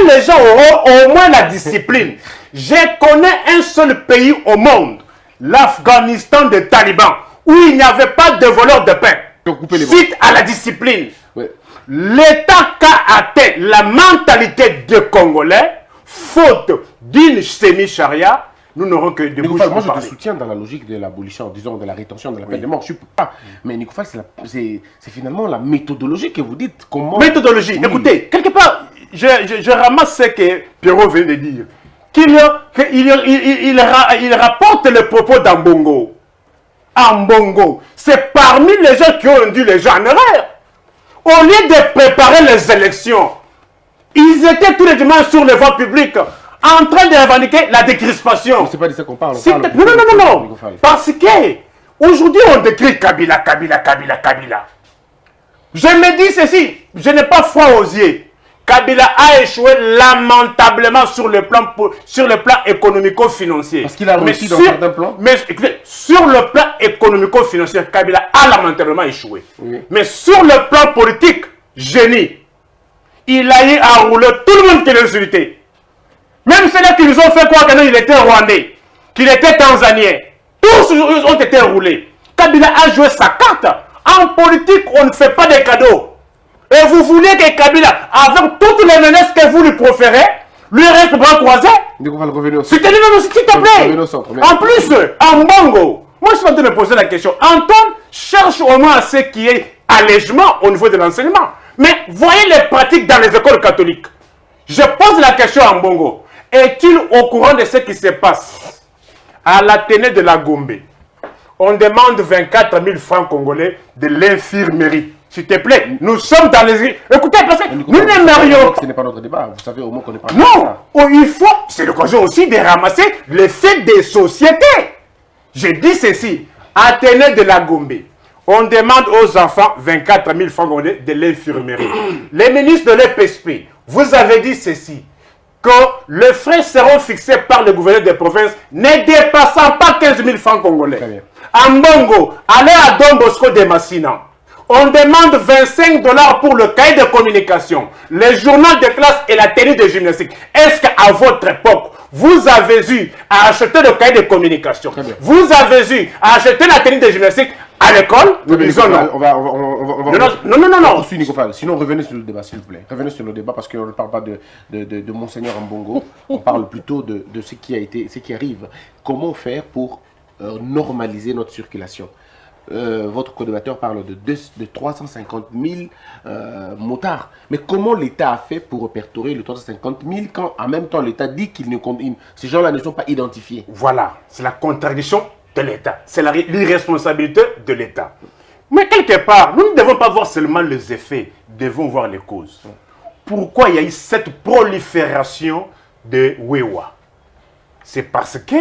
les gens auront au moins la discipline. Je connais un seul pays au monde, l'Afghanistan des talibans, où il n'y avait pas de voleurs de pain. Ils ont coupé les bras. Suite à la discipline, Ouais. l'État qu'a atteint la mentalité des Congolais, faute d'une semi-charia, nous n'aurons que des bouches Nicolas, moi pour je te parler. soutiens dans la logique de l'abolition, disons de la rétention de la peine de mort. Je suis pas. Mais Nicolas, c'est finalement la méthodologie que vous dites. Comment. Méthodologie. Oui. Écoutez, quelque part, je ramasse ce que Pierrot vient de dire. Il rapporte le propos d'Ambongo. Ambongo, c'est parmi les gens qui ont induit les gens en erreur. Au lieu de préparer les élections, ils étaient tous les dimanches sur les voies publiques en train de revendiquer la décrispation. C'est pas de ça qu'on parle. C'est- parle Non, non, non, non, non. Nicolas. Parce que aujourd'hui, on décrit Kabila. Je me dis ceci, je n'ai pas foi aux yeux. Kabila a échoué lamentablement sur le plan économico-financier. Parce qu'il a réussi dans certains plans. Mais écoutez, sur le plan économico-financier, Kabila a lamentablement échoué. Oui. Mais sur le plan politique, génie. Il a eu à rouler tout le monde qui l'insultait. Même ceux-là qui nous ont fait croire qu'il était rwandais, qu'il était tanzanien. Tous ont été roulés. Kabila a joué sa carte. En politique, on ne fait pas des cadeaux. Et vous voulez que Kabila, avec toutes les menaces que vous lui proférez, lui reste bras croisés? Nicolas, revenez au S'il te plaît. Revenez au centre, mais- En plus, en Bongo, moi je suis en train de me poser la question. Antoine cherche au moins à ce qui est allègement au niveau de l'enseignement. Mais voyez les pratiques dans les écoles catholiques. Je pose la question en Bongo. Est-il au courant de ce qui se passe à l'Athénée de la Gombe? On demande 24 000 francs congolais de l'infirmerie. S'il te plaît, nous sommes dans les... Écoutez, parce que nous n'aimerions pas... Ce n'est pas notre débat. Vous savez au moins qu'on n'est pas. Non, oh, il faut, c'est l'occasion aussi de ramasser les faits des sociétés. Je dis ceci, Athénée de la Gombe, on demande aux enfants 24 000 francs congolais de l'infirmerie. Les ministres de l'EPSP, vous avez dit ceci, que les frais seront fixés par le gouverneur des provinces ne dépassant pas 15 000 francs congolais. Très bien. En Bongo, allez à Don Bosco de Massina. On demande 25 $ pour le cahier de communication, le journal de classe et la tenue de gymnastique. Est-ce qu'à votre époque, vous avez eu à acheter le cahier de communication? Très bien. Vous avez eu à acheter la tenue de gymnastique à l'école? Nous disons non. On va. Non. Poursuis, Nicolas. Sinon, revenez sur le débat, s'il vous plaît. Revenez sur le débat parce qu'on ne parle pas de Monseigneur Ambongo. On parle plutôt de ce qui a été, ce qui arrive. Comment faire pour normaliser notre circulation? Votre coordonnateur parle de 350 000 motards. Mais comment l'État a fait pour répertorier les 350 000 quand en même temps l'État dit qu'ils ne ces gens-là ne sont pas identifiés? Voilà, c'est la contradiction de l'État. C'est l'irresponsabilité de l'État. Mais quelque part, nous ne devons pas voir seulement les effets, nous devons voir les causes. Pourquoi il y a eu cette prolifération de Wewa? C'est parce que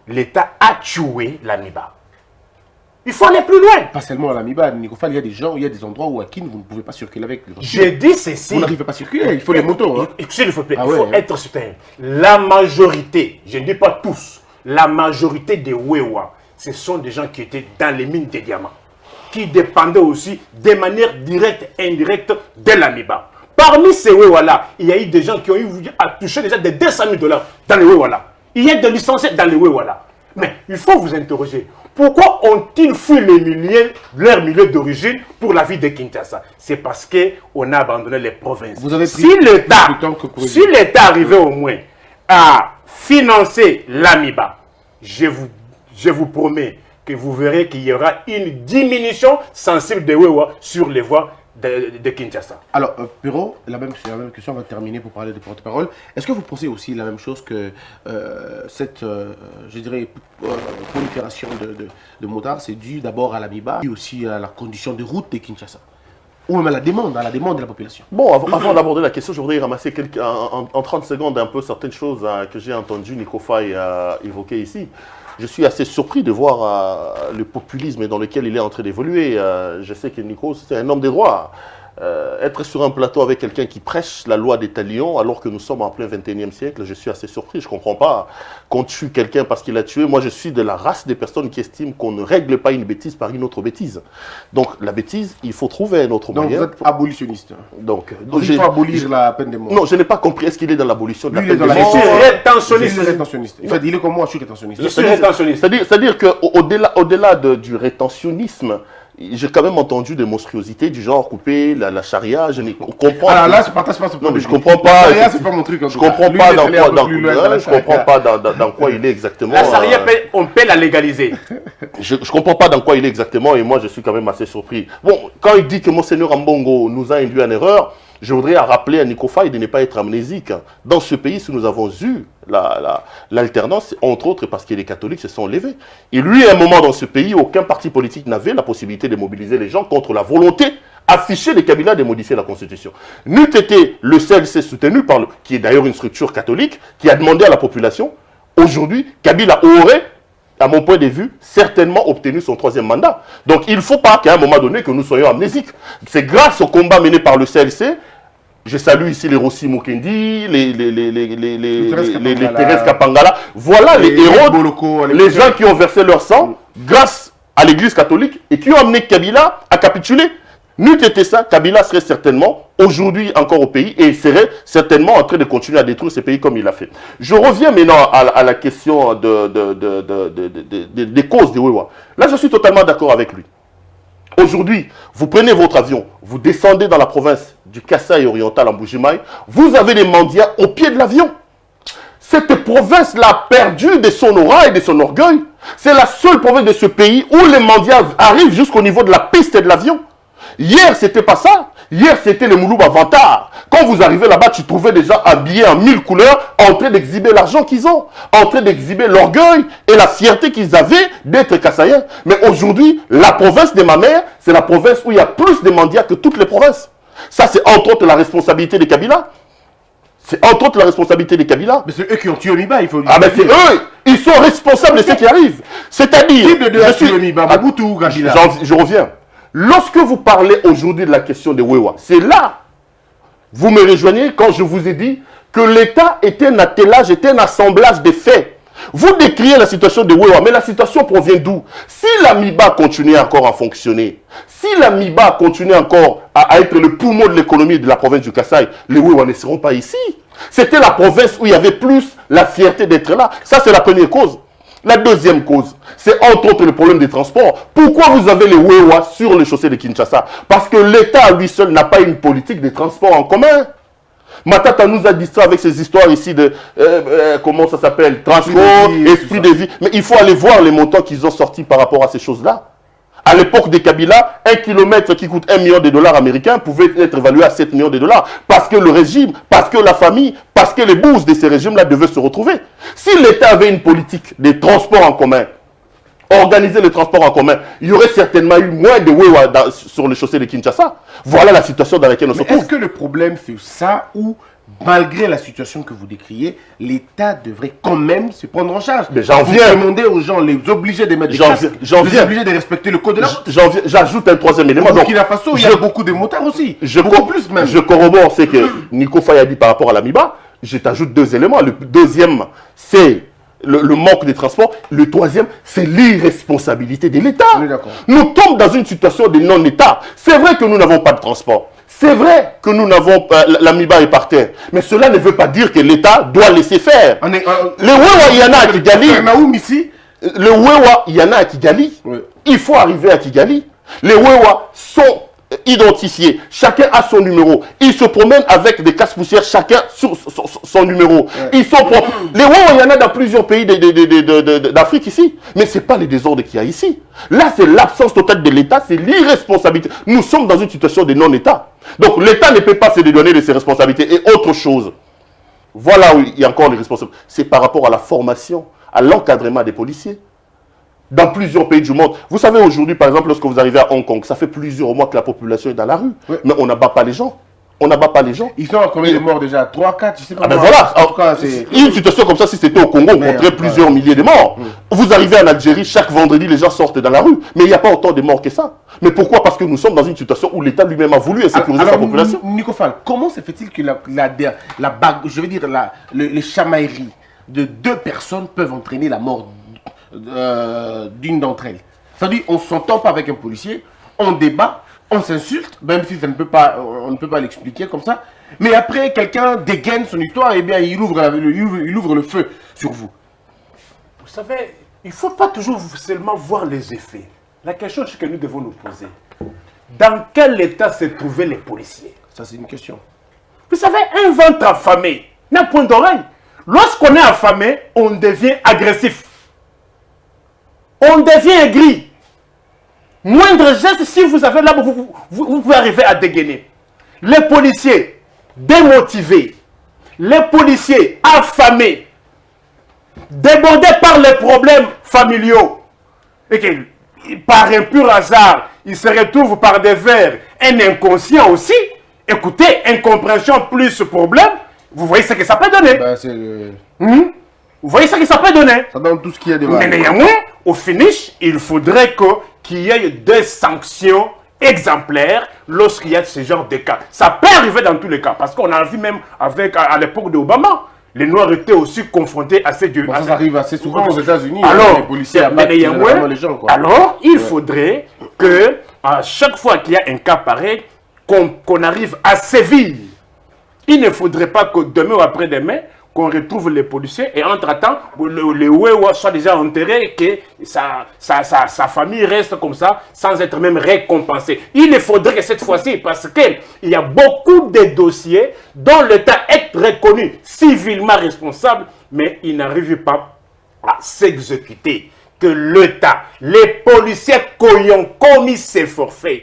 l'État a tué l'Amiba. Il faut aller plus loin. Pas seulement à l'Amiba, Nicolas, il y a des gens, il y a des endroits où à qui vous ne pouvez pas circuler avec. J'ai dit ceci. Vous n'arrivez pas à circuler, il faut les motos. Hein. S'il vous plaît, Ah il faut ouais, être certain. La majorité, je ne dis pas tous, la majorité des Wewa, ce sont des gens qui étaient dans les mines de diamants, qui dépendaient aussi de manière directe et indirecte de l'Amiba. Parmi ces Wewa-là, il y a eu des gens qui ont eu à toucher déjà des 200 000 $ dans les Wewa-là. Il y a des licenciés dans les Wewa-là. Mais il faut vous interroger. Pourquoi ont-ils fui leur milieu d'origine pour la vie de Kinshasa? C'est parce qu'on a abandonné les provinces. Vous avez pris Si l'État, plus de temps que prévu. si l'État arrivait au moins à financer l'Amiba, je vous promets que vous verrez qu'il y aura une diminution sensible des Wewa sur les voies de Kinshasa. Alors, Pero, la même question, on va terminer pour parler de porte-parole. Est-ce que vous pensez aussi la même chose que cette, je dirais, prolifération de motards, c'est dû d'abord à l'AMIBA et aussi à la condition de route de Kinshasa, ou même à la demande de la population? Bon, avant d'aborder la question, je voudrais ramasser en 30 secondes un peu certaines choses que j'ai entendues Nico Faye évoquer ici. Je suis assez surpris de voir le populisme dans lequel il est en train d'évoluer. Je sais que Nico, c'est un homme des droits. Être sur un plateau avec quelqu'un qui prêche la loi des talions alors que nous sommes en plein 21e siècle, je suis assez surpris. Je ne comprends pas qu'on tue quelqu'un parce qu'il a tué. Moi, je suis de la race des personnes qui estiment qu'on ne règle pas une bêtise par une autre bêtise. Donc, la bêtise, il faut trouver un autre moyen. Donc, vous êtes abolitionniste. Donc il faut abolir la peine de mort. Non, je n'ai pas compris. Est-ce qu'il est dans l'abolition de la Lui, peine de il est dans mort? la Je suis rétentionniste. rétentionniste. En fait, il est comme moi, je suis rétentionniste. Je suis rétentionniste. C'est-à-dire qu'au-delà du rétentionnisme, j'ai quand même entendu des monstruosités du genre couper la charia. Je ne comprends Alors pas. là, je partage pas ce Non, mais je point de vue. comprends pas. La charia, c'est pas mon truc. En Je tout cas. comprends Lui, pas il est allé un peu plus loin dans la je comprends pas dans quoi il est exactement. La charia, on peut la légaliser. Je comprends pas dans quoi il est exactement et moi je suis quand même assez surpris. Bon, quand il dit que Monseigneur Ambongo nous a induit en erreur, je voudrais rappeler à Nico Faye de ne pas être amnésique. Dans ce pays, si nous avons eu l'alternance, entre autres parce que les catholiques se sont levés. Et lui, à un moment dans ce pays, aucun parti politique n'avait la possibilité de mobiliser les gens contre la volonté affichée des Kabila de modifier la Constitution. N'eût été le CLC soutenu qui est d'ailleurs une structure catholique, qui a demandé à la population, aujourd'hui, Kabila aurait, à mon point de vue, certainement obtenu son 3e mandat. Donc il ne faut pas qu'à un moment donné que nous soyons amnésiques. C'est grâce au combat mené par le CLC, je salue ici les Rossi Mukendi, les Thérèse Kapangala. Voilà les héros, Boloko, les gens qui ont versé leur sang grâce à l'église catholique et qui ont amené Kabila à capituler. N'eût été ça, Kabila serait certainement aujourd'hui encore au pays et serait certainement en train de continuer à détruire ce pays comme il l'a fait. Je reviens maintenant à la question des causes des Wewa. Là, je suis totalement d'accord avec lui. Aujourd'hui, vous prenez votre avion, vous descendez dans la province du Kasaï oriental en Bujimaï, vous avez des mendiants au pied de l'avion. Cette province-là a perdu de son aura et de son orgueil. C'est la seule province de ce pays où les mendiants arrivent jusqu'au niveau de la piste de l'avion. Hier, c'était pas ça. Hier, c'était le Moulouba Vantard. Quand vous arrivez là-bas, tu trouvais des gens habillés en 1000 couleurs, en train d'exhiber l'argent qu'ils ont, en train d'exhiber l'orgueil et la fierté qu'ils avaient d'être Kassaïens. Mais aujourd'hui, la province de ma mère, c'est la province où il y a plus de mendiants que toutes les provinces. Ça, c'est entre autres la responsabilité des Kabila. C'est entre autres la responsabilité des Kabila. Mais c'est eux qui ont tué Omiba, il faut dire. Ah ben c'est eux, ils sont responsables de ce qui arrive. C'est-à-dire, je reviens. Lorsque vous parlez aujourd'hui de la question des Wewa, c'est là, vous me rejoignez quand je vous ai dit que l'État était un attelage, était un assemblage de faits. Vous décriez la situation de Wewa, mais la situation provient d'où? Si l'AMIBA continue encore à fonctionner, si l'AMIBA continue encore à être le poumon de l'économie de la province du Kasaï, les Wewa ne seront pas ici. C'était la province où il y avait plus la fierté d'être là. Ça, c'est la première cause. La deuxième cause, c'est entre autres le problème des transports. Pourquoi vous avez les Wewa sur les chaussées de Kinshasa? Parce que l'État à lui seul n'a pas une politique de transport en commun. Matata nous a distrait avec ces histoires ici de, comment ça s'appelle, transport, esprit de vie. Mais il faut aller voir les montants qu'ils ont sortis par rapport à ces choses-là. À l'époque des Kabila, 1 kilomètre qui coûte 1 million de dollars américains pouvait être évalué à 7 millions de dollars. Parce que le régime, parce que la famille, parce que les bourses de ces régimes-là devaient se retrouver. Si l'État avait une politique de transport en commun, organiser le transport en commun, il y aurait certainement eu moins de Wewa sur les chaussées de Kinshasa. Voilà la situation dans laquelle on se trouve. Est-ce que le problème c'est ça ou malgré la situation que vous décriez, l'État devrait quand même se prendre en charge? Mais j'en viens. Vous demandez aux gens, les obliger de mettre des casques, les obliger de respecter le code de la route. J'ajoute un troisième élément. Au Burkina Faso, il y a beaucoup de motards aussi. Beaucoup plus même. Je corrobore ce que Nico Faye a dit par rapport à l'AMIBA. Je t'ajoute 2 éléments. Le deuxième, c'est le manque de transport. Le troisième, c'est l'irresponsabilité de l'État. Nous tombons dans une situation de non-État. C'est vrai que nous n'avons pas de transport. C'est vrai que nous n'avons l'AMIBA est par terre. Mais cela ne veut pas dire que l'État doit laisser faire. Le Wewa, il y en a à Kigali. Le Wewa, il y en a à Kigali. Il faut arriver à Kigali. Les Wewa sont identifiés. Chacun a son numéro. Ils se promènent avec des casse-poussières, chacun sur son numéro. Ouais. Ils sont propres. Les WOW, il y en a dans plusieurs pays d'Afrique ici. Mais ce n'est pas les désordres qu'il y a ici. Là, c'est l'absence totale de l'État, c'est l'irresponsabilité. Nous sommes dans une situation de non-État. Donc l'État ne peut pas se dédouaner de ses responsabilités. Et autre chose, voilà où il y a encore les responsables. C'est par rapport à la formation, à l'encadrement des policiers. Dans plusieurs pays du monde. Vous savez, aujourd'hui, par exemple, lorsque vous arrivez à Hong Kong, ça fait plusieurs mois que la population est dans la rue. Oui. Mais on n'abat pas les gens. On n'abat pas les gens. Ils sont à combien de morts déjà? 3, 4, je sais pas. Ah ben voilà. En tout cas, une situation comme ça, si c'était au Congo, on compterait plusieurs milliers de morts. Vous arrivez en Algérie, chaque vendredi, les gens sortent dans la rue. Mais il n'y a pas autant de morts que ça. Mais pourquoi? Parce que nous sommes dans une situation où l'État lui-même a voulu sécuriser sa population. Nico Fall, comment se fait-il que la bague, je veux dire, les chamailleries de 2 personnes peuvent entraîner la mort d'une d'entre elles? C'est-à-dire, on ne s'entend pas avec un policier, on débat, on s'insulte, même si ça ne peut pas, on ne peut pas l'expliquer comme ça. Mais après, quelqu'un dégaine son histoire, et bien il ouvre le feu sur vous. Vous savez, il ne faut pas toujours seulement voir les effets. La question que nous devons nous poser, dans quel état se trouvaient les policiers? Ça, c'est une question. Vous savez, un ventre affamé n'a point d'oreille. Lorsqu'on est affamé, on devient agressif. On devient aigri. Moindre geste, si vous avez là, vous pouvez arriver à dégainer. Les policiers démotivés, les policiers affamés, débordés par les problèmes familiaux, et que, par un pur hasard, ils se retrouvent par des vers, un inconscient aussi. Écoutez, incompréhension plus problème, vous voyez ce que ça peut donner. Vous voyez ce que ça peut donner. Ça donne tout ce qu'il y a de mal. Mais néanmoins, au finish, il faudrait qu'il y ait des sanctions exemplaires lorsqu'il y a ce genre de cas. Ça peut arriver dans tous les cas, parce qu'on a vu même à l'époque d'Obama, les Noirs étaient aussi confrontés à ces ça arrive assez souvent aux États-Unis. Alors, les policiers abattent les gens, quoi. Alors, il faudrait que à chaque fois qu'il y a un cas pareil, qu'on arrive à sévir. Il ne faudrait pas que demain ou après-demain, qu'on retrouve les policiers et entre-temps, les Wewa soient déjà enterrés et que sa famille reste comme ça sans être même récompensée. Il faudrait que cette fois-ci, parce qu'il y a beaucoup de dossiers dont l'État est reconnu civilement responsable, mais il n'arrive pas à s'exécuter. Que l'État, les policiers qui ont commis ces forfaits,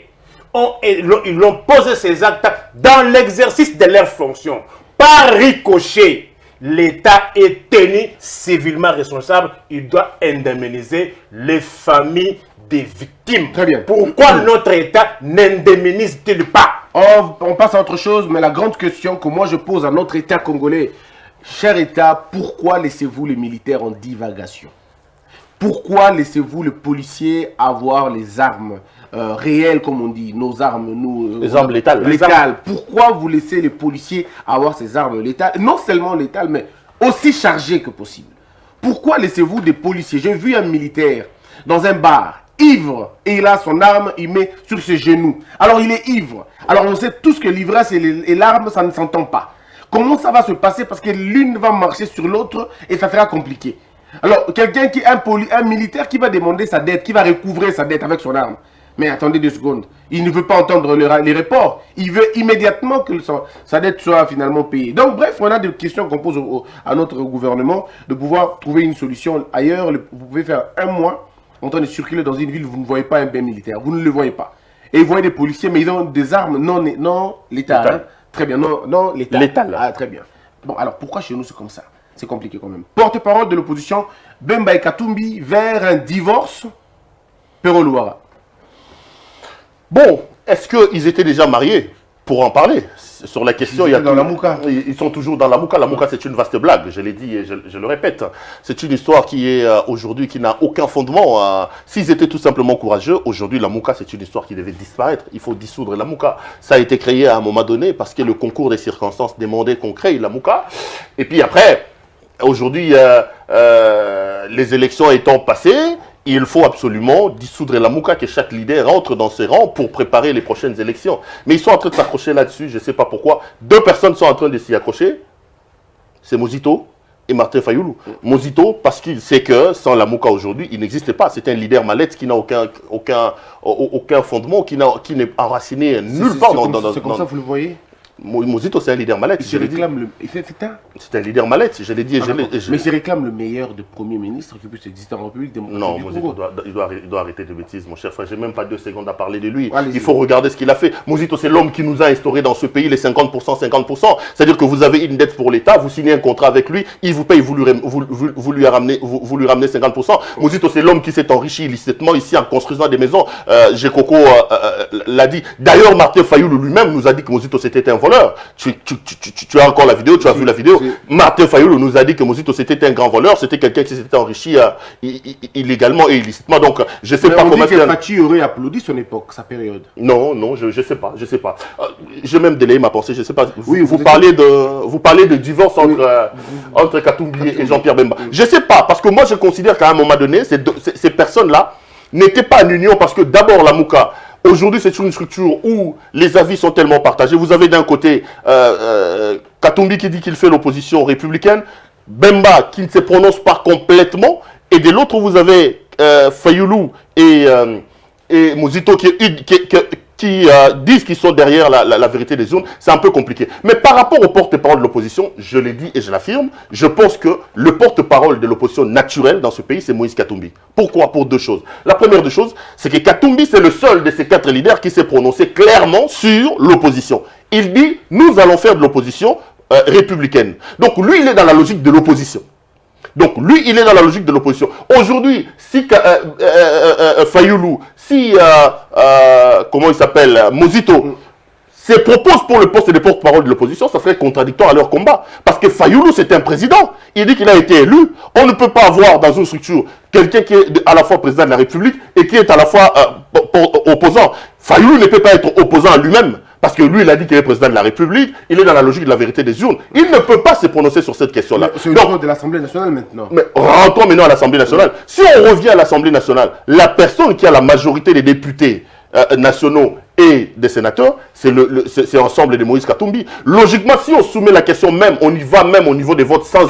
ils ont posé ces actes dans l'exercice de leurs fonctions. Par ricochet, l'État est tenu civilement responsable. Il doit indemniser les familles des victimes. Très bien. Pourquoi notre État n'indemnise-t-il pas? On passe à autre chose, mais la grande question que moi je pose à notre État congolais, cher État, pourquoi laissez-vous les militaires en divagation? Pourquoi laissez-vous le policier avoir les armes réelles, comme on dit, nos armes, les armes létales. Pourquoi vous laissez les policiers avoir ces armes létales? Non seulement létales, mais aussi chargées que possible. Pourquoi laissez-vous des policiers? J'ai vu un militaire dans un bar, ivre, et il a son arme, il met sur ses genoux. Alors il est ivre. Alors on sait tous que l'ivresse et l'arme, ça ne s'entend pas. Comment ça va se passer? Parce que l'une va marcher sur l'autre et ça sera compliqué. Alors, quelqu'un qui est un militaire qui va demander sa dette, qui va recouvrer sa dette avec son arme. Mais attendez 2 secondes. Il ne veut pas entendre les reports. Il veut immédiatement que sa dette soit finalement payée. Donc, bref, on a des questions qu'on pose à notre gouvernement de pouvoir trouver une solution ailleurs. Vous pouvez faire 1 mois en train de circuler dans une ville, vous ne voyez pas un bien militaire. Vous ne le voyez pas. Et vous voyez des policiers, mais ils ont des armes non létales. Hein? Très bien, non létales. Létales. Ah, très bien. Bon, alors pourquoi chez nous c'est comme ça? C'est compliqué quand même. Porte-parole de l'opposition, Bemba Katumbi, vers un divorce, Pero Luara. Bon, est-ce qu'ils étaient déjà mariés? Pour en parler, sur la question, ils sont toujours dans la Mouka. La Mouka, c'est une vaste blague, je l'ai dit et je le répète. C'est une histoire qui est aujourd'hui, qui n'a aucun fondement. S'ils étaient tout simplement courageux, aujourd'hui, la Mouka, c'est une histoire qui devait disparaître. Il faut dissoudre la Mouka. Ça a été créé à un moment donné parce que le concours des circonstances demandait qu'on crée la Mouka. Et puis après, aujourd'hui, les élections étant passées, il faut absolument dissoudre la Mouka, que chaque leader rentre dans ses rangs pour préparer les prochaines élections. Mais ils sont en train de s'accrocher là-dessus, je ne sais pas pourquoi. 2 personnes sont en train de s'y accrocher. C'est Mozito et Martin Fayoulou. Mosito, parce qu'il sait que sans la Mouka aujourd'hui, il n'existait pas. C'est un leader mallette qui n'a aucun fondement, qui n'est enraciné nulle part C'est comme ça que vous le voyez? Mosito, c'est un leader mallette. C'est un leader mallette, je l'ai dit. Mais il réclame le meilleur de Premier ministre qui puisse exister en République démocratique. Non, Mosito, il doit arrêter de bêtises, mon cher frère. Je n'ai même pas 2 secondes à parler de lui. Il faut regarder ce qu'il a fait. Mosito, c'est l'homme qui nous a instauré dans ce pays les 50%, 50%. C'est-à-dire que vous avez une dette pour l'État, vous signez un contrat avec lui, il vous paye, vous lui ramenez 50%. Mosito, c'est l'homme qui s'est enrichi illicitement ici en construisant des maisons. Coco l'a dit. D'ailleurs, Martin Fayoulou lui-même nous a dit que Mosito, c'était un voleur. Tu as encore la vidéo, tu as vu la vidéo. Martin Fayoulou nous a dit que Mosito c'était un grand voleur, c'était quelqu'un qui s'était enrichi illégalement et illicitement. Donc je ne sais pas comment. Fachi aurait applaudi son époque, sa période. Non, je ne sais pas, j'ai même délayé ma pensée, je ne sais pas. Vous parlez de divorce entre Katumbi et Jean-Pierre Bemba. Je ne sais pas, parce que moi je considère qu'à un moment donné, ces personnes-là n'étaient pas en union parce que d'abord la Mouka. Aujourd'hui, c'est une structure où les avis sont tellement partagés. Vous avez d'un côté Katumbi qui dit qu'il fait l'opposition républicaine, Bemba qui ne se prononce pas complètement, et de l'autre, vous avez Fayoulou et Mosito qui disent qu'ils sont derrière la vérité des urnes. C'est un peu compliqué. Mais par rapport au porte-parole de l'opposition, je l'ai dit et je l'affirme, je pense que le porte-parole de l'opposition naturelle dans ce pays, c'est Moïse Katumbi. Pourquoi? Pour 2 choses. La première des choses, c'est que Katumbi, c'est le seul de ces 4 leaders qui s'est prononcé clairement sur l'opposition. Il dit, nous allons faire de l'opposition républicaine. Donc lui, il est dans la logique de l'opposition. Aujourd'hui, si Fayoulou, si comment il s'appelle, Mosito, se propose pour le poste de porte-parole de l'opposition, ça serait contradictoire à leur combat. Parce que Fayoulou, c'est un président. Il dit qu'il a été élu. On ne peut pas avoir dans une structure quelqu'un qui est à la fois président de la République et qui est à la fois opposant. Fayoulou ne peut pas être opposant à lui-même. Parce que lui, il a dit qu'il est président de la République, il est dans la logique de la vérité des urnes. Il ne peut pas se prononcer sur cette question-là. C'est le niveau de l'Assemblée nationale maintenant. Mais rentrons maintenant à l'Assemblée nationale. Si on revient à l'Assemblée nationale, la personne qui a la majorité des députés nationaux et des sénateurs, c'est l'ensemble de Moïse Katumbi. Logiquement, si on soumet la question même, on y va même au niveau des votes sans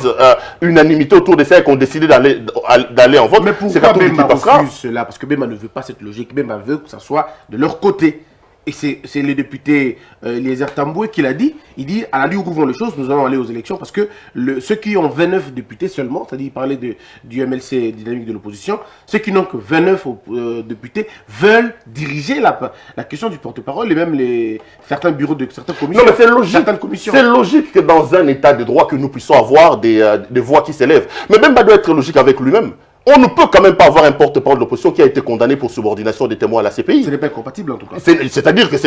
unanimité autour de ça et qu'on décide d'aller en vote, mais pourquoi Bemba refuse cela? Parce que Bemba ne veut pas cette logique. Bemba veut que ça soit de leur côté. Et c'est le député Eliezer Tamboué qui l'a dit. Il dit, à la lieu où vont les choses, nous allons aller aux élections parce que ceux qui ont 29 députés seulement, c'est-à-dire il parlait du MLC dynamique de l'opposition, ceux qui n'ont que 29 députés veulent diriger la question du porte-parole et même certains bureaux de certaines commissions. Non mais c'est logique, c'est logique que dans un état de droit que nous puissions avoir des voix qui s'élèvent. Mais même pas doit être logique avec lui-même. On ne peut quand même pas avoir un porte-parole de l'opposition qui a été condamné pour subordination des témoins à la CPI. Ce n'est pas incompatible en tout cas. C'est-à-dire que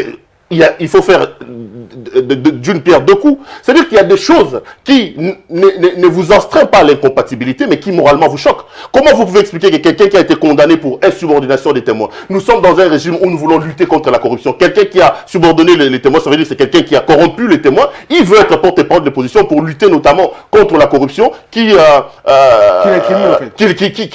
il faut faire d'une pierre 2 coups. C'est-à-dire qu'il y a des choses qui ne vous astreignent pas à l'incompatibilité, mais qui moralement vous choquent. Comment vous pouvez expliquer que quelqu'un qui a été condamné pour insubordination des témoins, nous sommes dans un régime où nous voulons lutter contre la corruption. Quelqu'un qui a subordonné les témoins, ça veut dire que c'est quelqu'un qui a corrompu les témoins. Il veut être porte-parole de l'opposition pour lutter notamment contre la corruption qui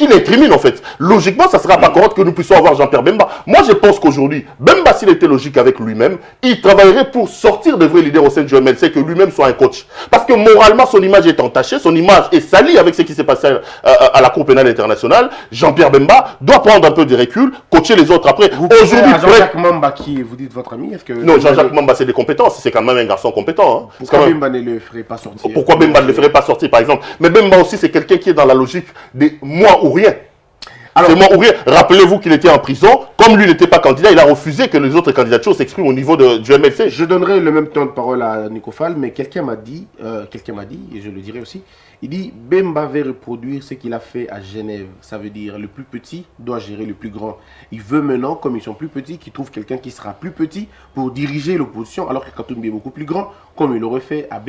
l'incrimine en fait. Logiquement, ça ne sera pas correct que nous puissions avoir Jean-Pierre Bemba. Moi, je pense qu'aujourd'hui, Bemba, s'il était logique avec lui-même, il travaillerait pour sortir des vrais leaders au sein du MLC, que lui-même soit un coach. Parce que moralement, son image est entachée, son image est salie avec ce qui s'est passé à la Cour pénale internationale. Jean-Pierre Bemba doit prendre un peu de recul, coacher les autres après. Aujourd'hui, Jean-Jacques Mamba, qui vous dites votre ami, est-ce que... Non, Jean-Jacques Mamba, c'est des compétences. C'est quand même un garçon compétent. Hein. Pourquoi Bemba ne le ferait pas sortir? Pourquoi Bemba ne le ferait pas sortir, par exemple? Mais Bemba aussi, c'est quelqu'un qui est dans la logique des moi ou rien. C'est moi ou rien. Rappelez-vous qu'il était en prison. Comme lui n'était pas candidat, il a refusé que les autres candidatures s'expriment au niveau du MLC. Je donnerai le même temps de parole à Nico Fall, mais quelqu'un m'a dit, et je le dirai aussi, il dit Bemba veut reproduire ce qu'il a fait à Genève. Ça veut dire le plus petit doit gérer le plus grand. Il veut maintenant, comme ils sont plus petits, qu'il trouve quelqu'un qui sera plus petit pour diriger l'opposition, alors que Katumbi est beaucoup plus grand, comme il l'aurait fait à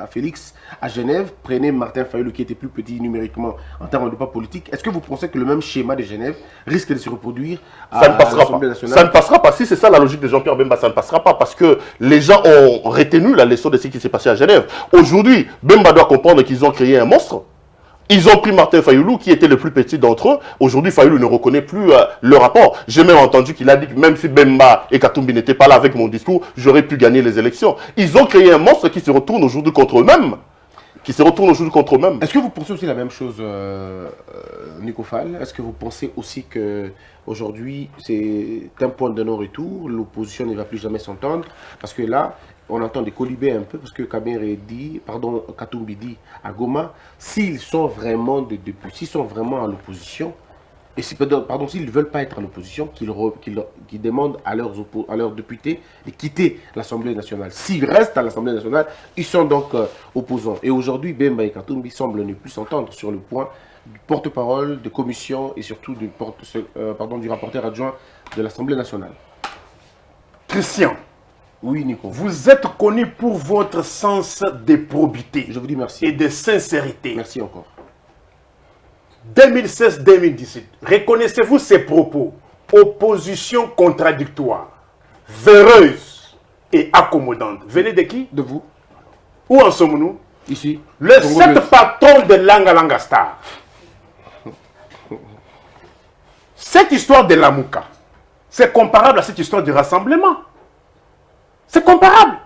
Félix à Genève. Prenez Martin Fayoulou qui était plus petit numériquement en termes de pas politique. Est-ce que vous pensez que le même schéma de Genève risque de se reproduire à l'Assemblée nationale? Ça ne passera pas. Si c'est ça la logique de Jean-Pierre Bemba, ça ne passera pas parce que les gens ont retenu la leçon de ce qui s'est passé à Genève. Aujourd'hui, Bemba doit comprendre qu'ils ont créé un monstre. Ils ont pris Martin Fayoulou, qui était le plus petit d'entre eux. Aujourd'hui, Fayoulou ne reconnaît plus le rapport. J'ai même entendu qu'il a dit que même si Bemba et Katumbi n'étaient pas là avec mon discours, j'aurais pu gagner les élections. Ils ont créé un monstre qui se retourne aujourd'hui contre eux-mêmes. qui se retournent aujourd'hui contre eux-mêmes. Est-ce que vous pensez aussi la même chose, Nico Fall? Est-ce que vous pensez aussi que aujourd'hui c'est un point de non-retour, l'opposition ne va plus jamais s'entendre? Parce que là, on entend des colibés un peu, parce que Katumbi dit à Goma, s'ils sont vraiment s'ils sont vraiment à l'opposition, et s'ils ne veulent pas être à l'opposition, qu'ils demandent à leurs députés de quitter l'Assemblée nationale. S'ils restent à l'Assemblée nationale, ils sont donc opposants. Et aujourd'hui, Bemba et Katumbi semblent ne plus s'entendre sur le point du porte-parole, de commission et surtout du rapporteur adjoint de l'Assemblée nationale. Christian, oui, Nico. Vous êtes connu pour votre sens de probité. Je vous dis merci. Et de sincérité. Merci encore. 2016-2017, reconnaissez-vous ces propos? Opposition contradictoire, véreuse et accommodante. Venez de qui? De vous. Où en sommes-nous? Ici. Le 7 patron de Langa Langa Star. Cette histoire de Lamouka, c'est comparable à cette histoire du rassemblement. C'est comparable.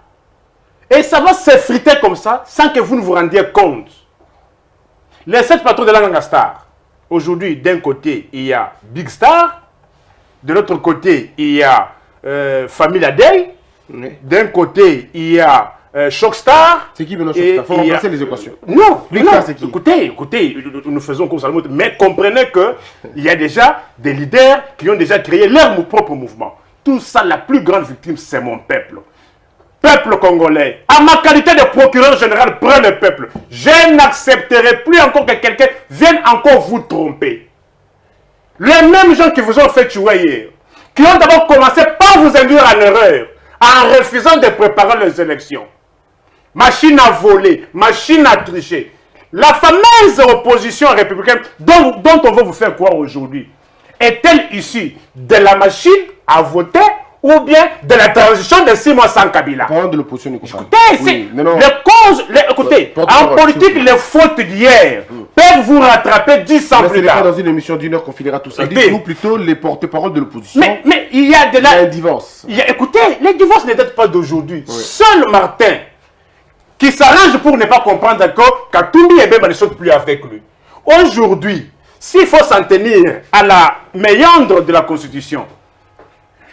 Et ça va s'effriter comme ça, sans que vous ne vous rendiez compte. Les 7 patrons de Langa Star, aujourd'hui, d'un côté, il y a Big Star, de l'autre côté, il y a Famille Adey, d'un côté, il y a Shockstar. C'est qui maintenant Shockstar? Il faut remplacer les équations. Non, c'est qui? écoutez, nous faisons comme ça. Mais comprenez qu'il y a déjà des leaders qui ont déjà créé leur propre mouvement. Tout ça, la plus grande victime, c'est mon peuple. Peuple congolais, à ma qualité de procureur général, prenez le peuple. Je n'accepterai plus encore que quelqu'un vienne encore vous tromper. Les mêmes gens qui vous ont fait tuer hier, qui ont d'abord commencé par vous induire en erreur, en refusant de préparer les élections. Machine à voler, machine à tricher. La fameuse opposition républicaine dont on va vous faire croire aujourd'hui, est-elle issue de la machine à voter ou bien de la transition de 6 mois sans Kabila? Parlons de l'opposition. Écoutez, écoutez, en politique, les fautes d'hier peuvent vous rattraper 10 ans plus tard. Ce n'est pas dans une émission d'une heure qu'on finira tout ça. Dites-nous plutôt les porte-paroles de l'opposition. Mais il y a de la... Il y a un divorce. Écoutez, les divorces ne datent pas d'aujourd'hui. Oui. Seul Martin, qui s'arrange pour ne pas comprendre que Katumbi et Bemba ne sont plus avec lui. Aujourd'hui, s'il faut s'en tenir à la méandre de la Constitution,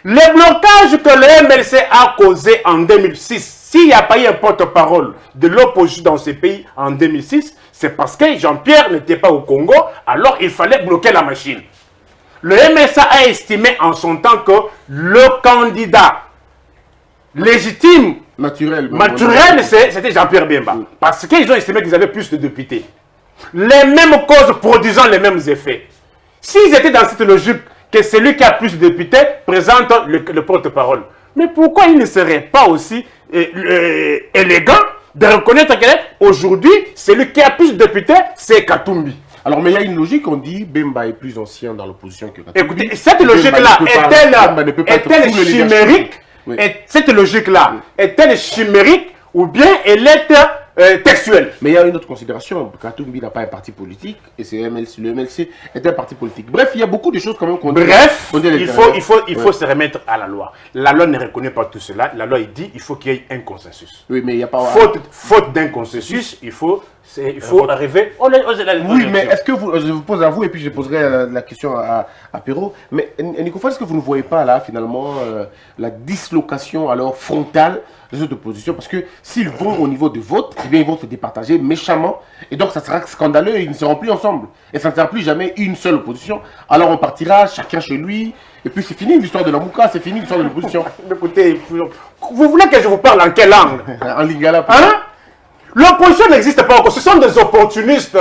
le blocage que le MLC a causé en 2006, s'il n'y a pas eu un porte-parole de l'opposition dans ce pays en 2006, c'est parce que Jean-Pierre n'était pas au Congo, alors il fallait bloquer la machine. Le MLC a estimé en son temps que le candidat légitime, naturel, c'était Jean-Pierre Bemba. Parce qu'ils ont estimé qu'ils avaient plus de députés. Les mêmes causes produisant les mêmes effets. S'ils étaient dans cette logique que celui qui a plus de députés présente le porte-parole, mais pourquoi il ne serait pas aussi élégant de reconnaître qu'aujourd'hui, celui qui a plus de députés, c'est Katumbi? Alors, mais il y a une logique, on dit Bemba est plus ancien dans l'opposition que Katumbi. Écoutez, cette logique-là est-elle chimérique? Oui. Cette logique-là est-elle chimérique ou bien elle est textuelle? Mais il y a une autre considération. Katumbi n'a pas un parti politique et le MLC est un parti politique. Bref, il y a beaucoup de choses quand même qu'on dit. Bref, il faut se remettre à la loi. La loi ne reconnaît pas tout cela. La loi, il dit qu'il faut qu'il y ait un consensus. Oui, mais il n'y a pas... Faute d'un consensus, il faut arriver... Oui, mais est-ce que je vous pose à vous et puis je poserai la question à Perrault. Mais Nico Fall, est-ce que vous ne voyez pas là finalement la dislocation alors frontale de cette opposition? Parce que s'ils vont au niveau de vote, eh bien ils vont se départager méchamment et donc ça sera scandaleux et ils ne seront plus ensemble. Et ça ne sera plus jamais une seule opposition. Alors on partira chacun chez lui et puis c'est fini l'histoire de la Mouka, c'est fini l'histoire de l'opposition. Écoutez, vous voulez que je vous parle en quelle langue? En lingala. Hein? L'opposition n'existe pas encore, ce sont des opportunistes.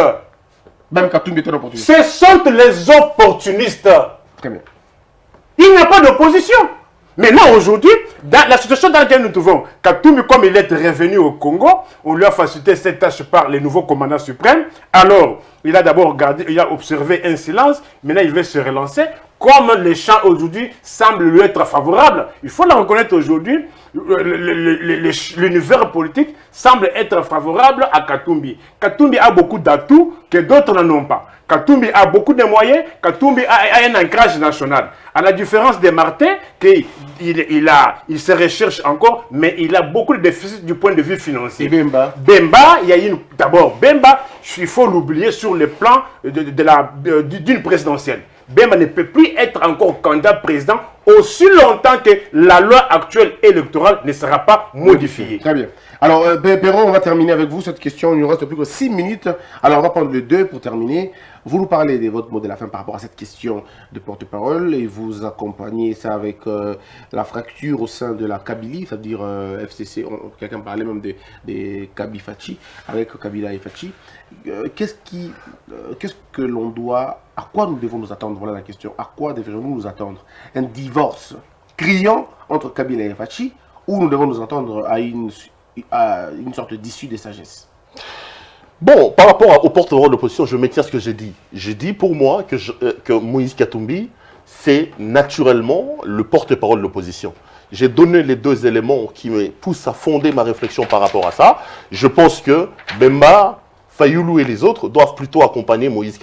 Même Katumbi est un opportuniste. Ce sont les opportunistes. Très bien. Il n'y a pas d'opposition. Maintenant, aujourd'hui, dans la situation dans laquelle nous trouvons, Katumbi, comme il est revenu au Congo, on lui a facilité cette tâche par les nouveaux commandants suprêmes. Alors, il a d'abord regardé, il a observé un silence. Maintenant, il veut se relancer. comme les champs aujourd'hui semblent lui être favorables. Il faut la reconnaître aujourd'hui, l'univers politique semble être favorable à Katumbi. Katumbi a beaucoup d'atouts que d'autres n'en ont pas. Katumbi a beaucoup de moyens, Katumbi a un ancrage national. À la différence de Martin, il se recherche encore, mais il a beaucoup de déficits du point de vue financier. Et Bemba D'abord, Bemba, il faut l'oublier sur le plan d'une présidentielle. Bemba ne peut plus être encore candidat président aussi longtemps que la loi actuelle électorale ne sera pas modifiée. Très bien. Alors, Perron, on va terminer avec vous cette question. Il nous reste plus que 6 minutes. Alors, on va prendre le 2 pour terminer. Vous nous parlez de votre mot de la fin par rapport à cette question de porte-parole et vous accompagnez ça avec la fracture au sein de la Kabylie, c'est-à-dire FCC. Quelqu'un parlait même des Kaby-Fachi, avec Kabila et Fachi. Qu'est-ce que l'on doit, à quoi nous devons nous attendre? Voilà la question. À quoi devons-nous nous attendre? Un divorce criant entre Kabila et Fachi, ou nous devons nous attendre à une sorte d'issue de sagesse? Bon, par rapport au porte-parole de l'opposition, je maintiens ce que j'ai dit. J'ai dit pour moi que Moïse Katumbi, c'est naturellement le porte-parole de l'opposition. J'ai donné les deux éléments qui me poussent à fonder ma réflexion par rapport à ça. Je pense que Bemba, Fayoulou et les autres doivent plutôt accompagner Moïse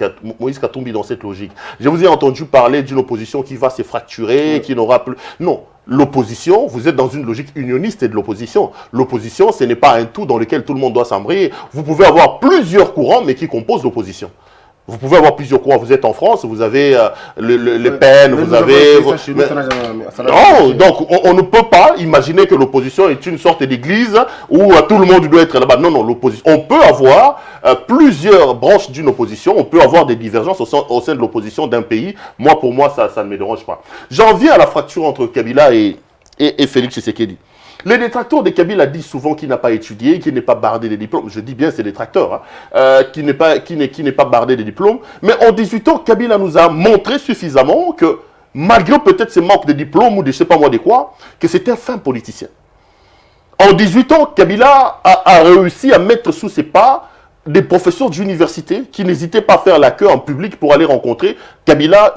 Katumbi dans cette logique. Je vous ai entendu parler d'une opposition qui va se fracturer, qui n'aura plus... Non, l'opposition, vous êtes dans une logique unioniste et de l'opposition. L'opposition, ce n'est pas un tout dans lequel tout le monde doit s'embrayer. Vous pouvez avoir plusieurs courants, mais qui composent l'opposition. Vous pouvez avoir plusieurs courants. Vous êtes en France, vous avez les PEN, vous avez... Non, donc on ne peut pas imaginer que l'opposition est une sorte d'église où tout le monde doit être là-bas. Non, non, l'opposition. On peut avoir plusieurs branches d'une opposition, on peut avoir des divergences au sein de l'opposition d'un pays. Moi, pour moi, ça ne me dérange pas. J'en viens à la fracture entre Kabila et Félix Tshisekedi. Les détracteurs de Kabila disent souvent qu'il n'a pas étudié, qu'il n'est pas bardé des diplômes. Je dis bien c'est détracteurs, qui n'est pas bardé des diplômes. Mais en 18 ans, Kabila nous a montré suffisamment que, malgré peut-être ses manques de diplômes ou de je ne sais pas moi de quoi, que c'était un fin politicien. En 18 ans, Kabila a réussi à mettre sous ses pas des professeurs d'université qui n'hésitaient pas à faire la queue en public pour aller rencontrer Kabila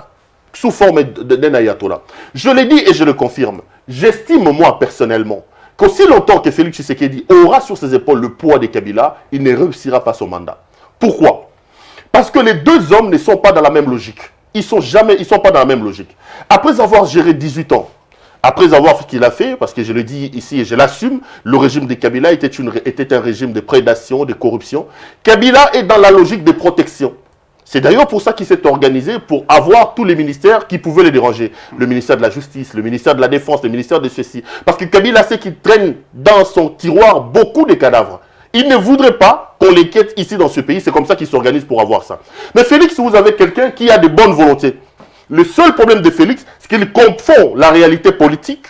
sous forme d'un ayatollah. Je l'ai dit et je le confirme. J'estime, moi, personnellement, qu'aussi longtemps que Félix Tshisekedi aura sur ses épaules le poids de Kabila, il ne réussira pas son mandat. Pourquoi? Parce que les deux hommes ne sont pas dans la même logique. Ils sont pas dans la même logique. Après avoir géré 18 ans, après avoir fait ce qu'il a fait, parce que je le dis ici et je l'assume, le régime de Kabila était un régime de prédation, de corruption. Kabila est dans la logique de protection. C'est d'ailleurs pour ça qu'il s'est organisé pour avoir tous les ministères qui pouvaient le déranger. Le ministère de la Justice, le ministère de la Défense, le ministère de ceci. Parce que Kabila sait qu'il traîne dans son tiroir beaucoup de cadavres. Il ne voudrait pas qu'on les quête ici dans ce pays. C'est comme ça qu'il s'organise pour avoir ça. Mais Félix, vous avez quelqu'un qui a de bonnes volontés. Le seul problème de Félix, c'est qu'il confond la réalité politique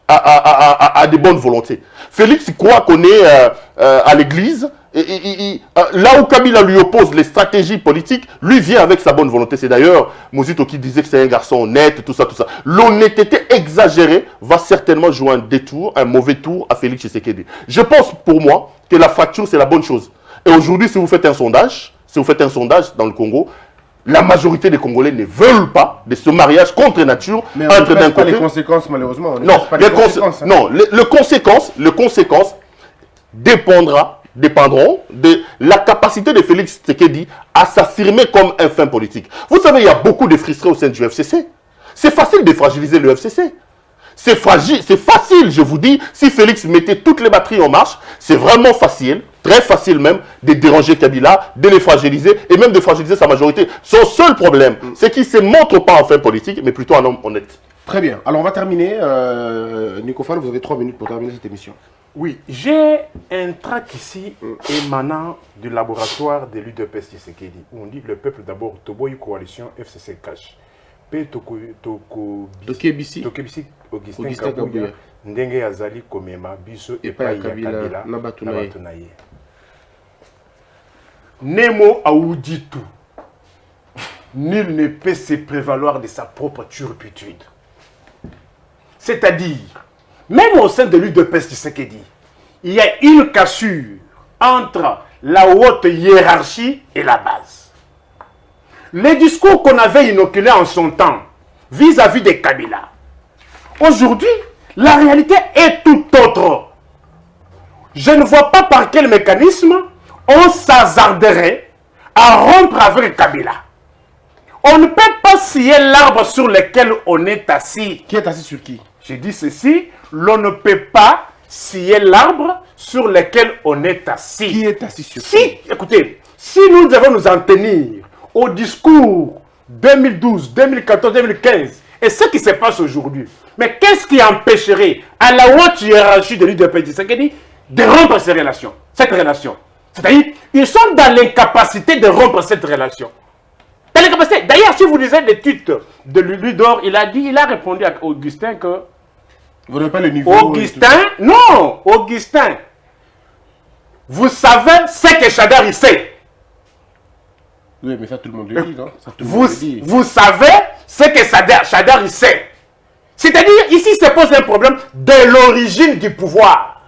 à de bonnes volontés. Félix croit qu'on est à l'église. Là où Kabila lui oppose les stratégies politiques, lui vient avec sa bonne volonté. C'est d'ailleurs Mozito qui disait que c'est un garçon honnête, tout ça, tout ça. L'honnêteté exagérée va certainement jouer un détour, un mauvais tour à Félix Tshisekedi. Je pense pour moi que la fracture, c'est la bonne chose. Et aujourd'hui, si vous faites un sondage dans le Congo, la majorité des Congolais ne veulent pas de ce mariage contre nature entre d'un côté. Les conséquences, malheureusement. Les conséquences dépendront de la capacité de Félix Tshisekedi à s'affirmer comme un fin politique. Vous savez, il y a beaucoup de frustrés au sein du FCC. C'est facile de fragiliser le FCC. C'est facile, je vous dis, si Félix mettait toutes les batteries en marche, c'est vraiment facile, très facile même, de déranger Kabila, de les fragiliser et même de fragiliser sa majorité. Son seul problème, c'est qu'il ne se montre pas en fin politique, mais plutôt un homme honnête. Très bien. Alors on va terminer. Nicofan, vous avez 3 minutes pour terminer cette émission. Oui, j'ai un trac ici émanant du laboratoire de l'UDPS Tshisekedi, où on dit le peuple d'abord, Toboy Coalition FCC Cash. Tokebisi Augustin Kabuya, Ndenge Azali Komema, Biso et Paya Kabila, Nabatunaye. Nemo Aouditou. Nul ne peut se prévaloir de sa propre turpitude. C'est-à-dire, même au sein de l'UDPS Tshisekedi, il y a une cassure entre la haute hiérarchie et la base. Les discours qu'on avait inoculés en son temps, vis-à-vis des Kabila. Aujourd'hui, la réalité est tout autre. Je ne vois pas par quel mécanisme on s'hasarderait à rompre avec Kabila. On ne peut pas scier l'arbre sur lequel on est assis. Qui est assis sur qui? J'ai dit ceci, l'on ne peut pas scier l'arbre sur lequel on est assis. Qui est assis sur qui? Si, écoutez, si nous devons nous en tenir au discours 2012, 2014, 2015 et ce qui se passe aujourd'hui, mais qu'est-ce qui empêcherait à la haute hiérarchie de l'UDP Tshisekedi de rompre cette relation? C'est-à-dire, ils sont dans l'incapacité de rompre cette relation. Dans l'incapacité. D'ailleurs, si vous lisez l'étude de Ludor, il a répondu à Augustin que... Vous n'avez pas le niveau... Augustin, vous savez ce que Chadar il sait. Oui, mais ça tout le monde le dit, non? Ça, tout le monde le dit. Vous savez ce que Chadar il sait. C'est-à-dire, ici se pose un problème de l'origine du pouvoir.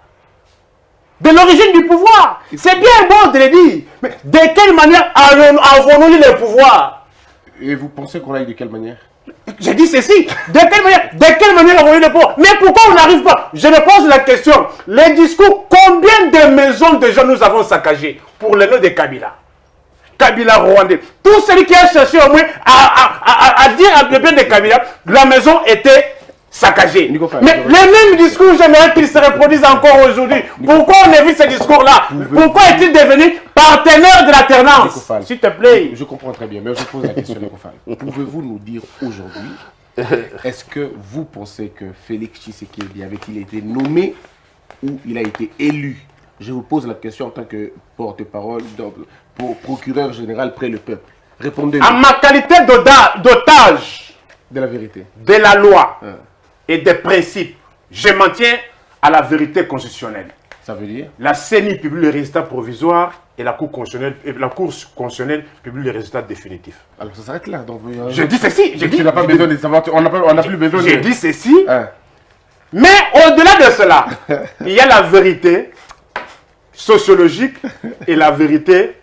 De l'origine du pouvoir. C'est bien beau de le dire. Mais de quelle manière avons-nous le pouvoir? Et vous pensez qu'on aille de quelle manière? J'ai dit ceci. De quelle manière avons-nous le pouvoir? Mais pourquoi on n'arrive pas? Je me pose la question. Les discours, combien de maisons de gens nous avons saccagées pour le nom de Kabila? Kabila rwandais. Tout celui qui a cherché au moins à dire le bien de Kabila, la maison était saccagée. Mais le même discours, j'aimerais qu'il se reproduise encore aujourd'hui. Pourquoi on évite ce discours-là? Pourquoi est-il devenu partenaire de l'alternance? S'il te plaît. Je comprends très bien, mais je pose la question, Nikofal. Pouvez-vous nous dire aujourd'hui, est-ce que vous pensez que Félix Tshisekedi avait-il été nommé ou il a été élu? Je vous pose la question en tant que porte-parole, pour procureur général près le peuple. Répondez-nous. À ma qualité d'otage de la vérité, de la loi et des principes, je m'en tiens à la vérité constitutionnelle. Ça veut dire? La CENI publie les résultats provisoires et la Cour constitutionnelle publie les résultats définitifs. Alors ça s'arrête là. Donc, je dis ceci. Tu n'as pas besoin de savoir. On n'a plus besoin de... J'ai dit ceci. Mais au-delà de cela, il y a la vérité sociologique et la vérité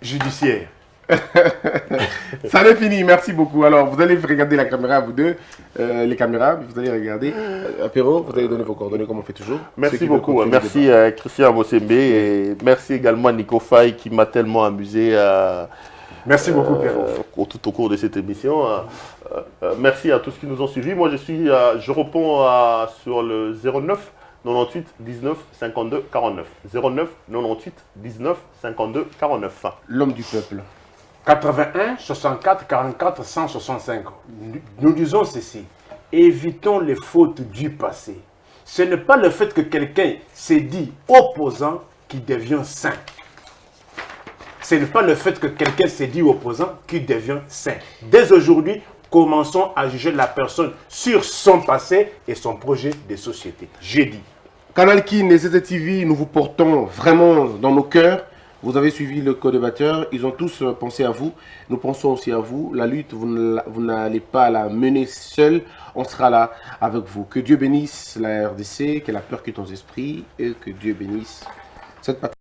judiciaire. Ça est fini, merci beaucoup. Alors, vous allez regarder la caméra, vous deux, les caméras, vous allez regarder. Apéro, vous allez donner vos coordonnées comme on fait toujours. Merci beaucoup. Merci Christian Mosembe et merci également à Nico Faye qui m'a tellement amusé merci beaucoup, tout au cours de cette émission. Merci à tous qui nous ont suivis. Moi, je réponds sur le 09 98 19 52 49. 09 98 19 52 49. L'homme du peuple. 81 64 44 165. Nous disons ceci. Évitons les fautes du passé. Ce n'est pas le fait que quelqu'un s'est dit opposant qui devient saint. Ce n'est pas le fait que quelqu'un s'est dit opposant qui devient saint. Dès aujourd'hui, commençons à juger la personne sur son passé et son projet de société. J'ai dit. Canal Kin et CCTV, nous vous portons vraiment dans nos cœurs. Vous avez suivi le co-débatteur, ils ont tous pensé à vous. Nous pensons aussi à vous. La lutte, vous n'allez pas la mener seul. On sera là avec vous. Que Dieu bénisse la RDC, que la peur quitte nos esprits et que Dieu bénisse cette patrie.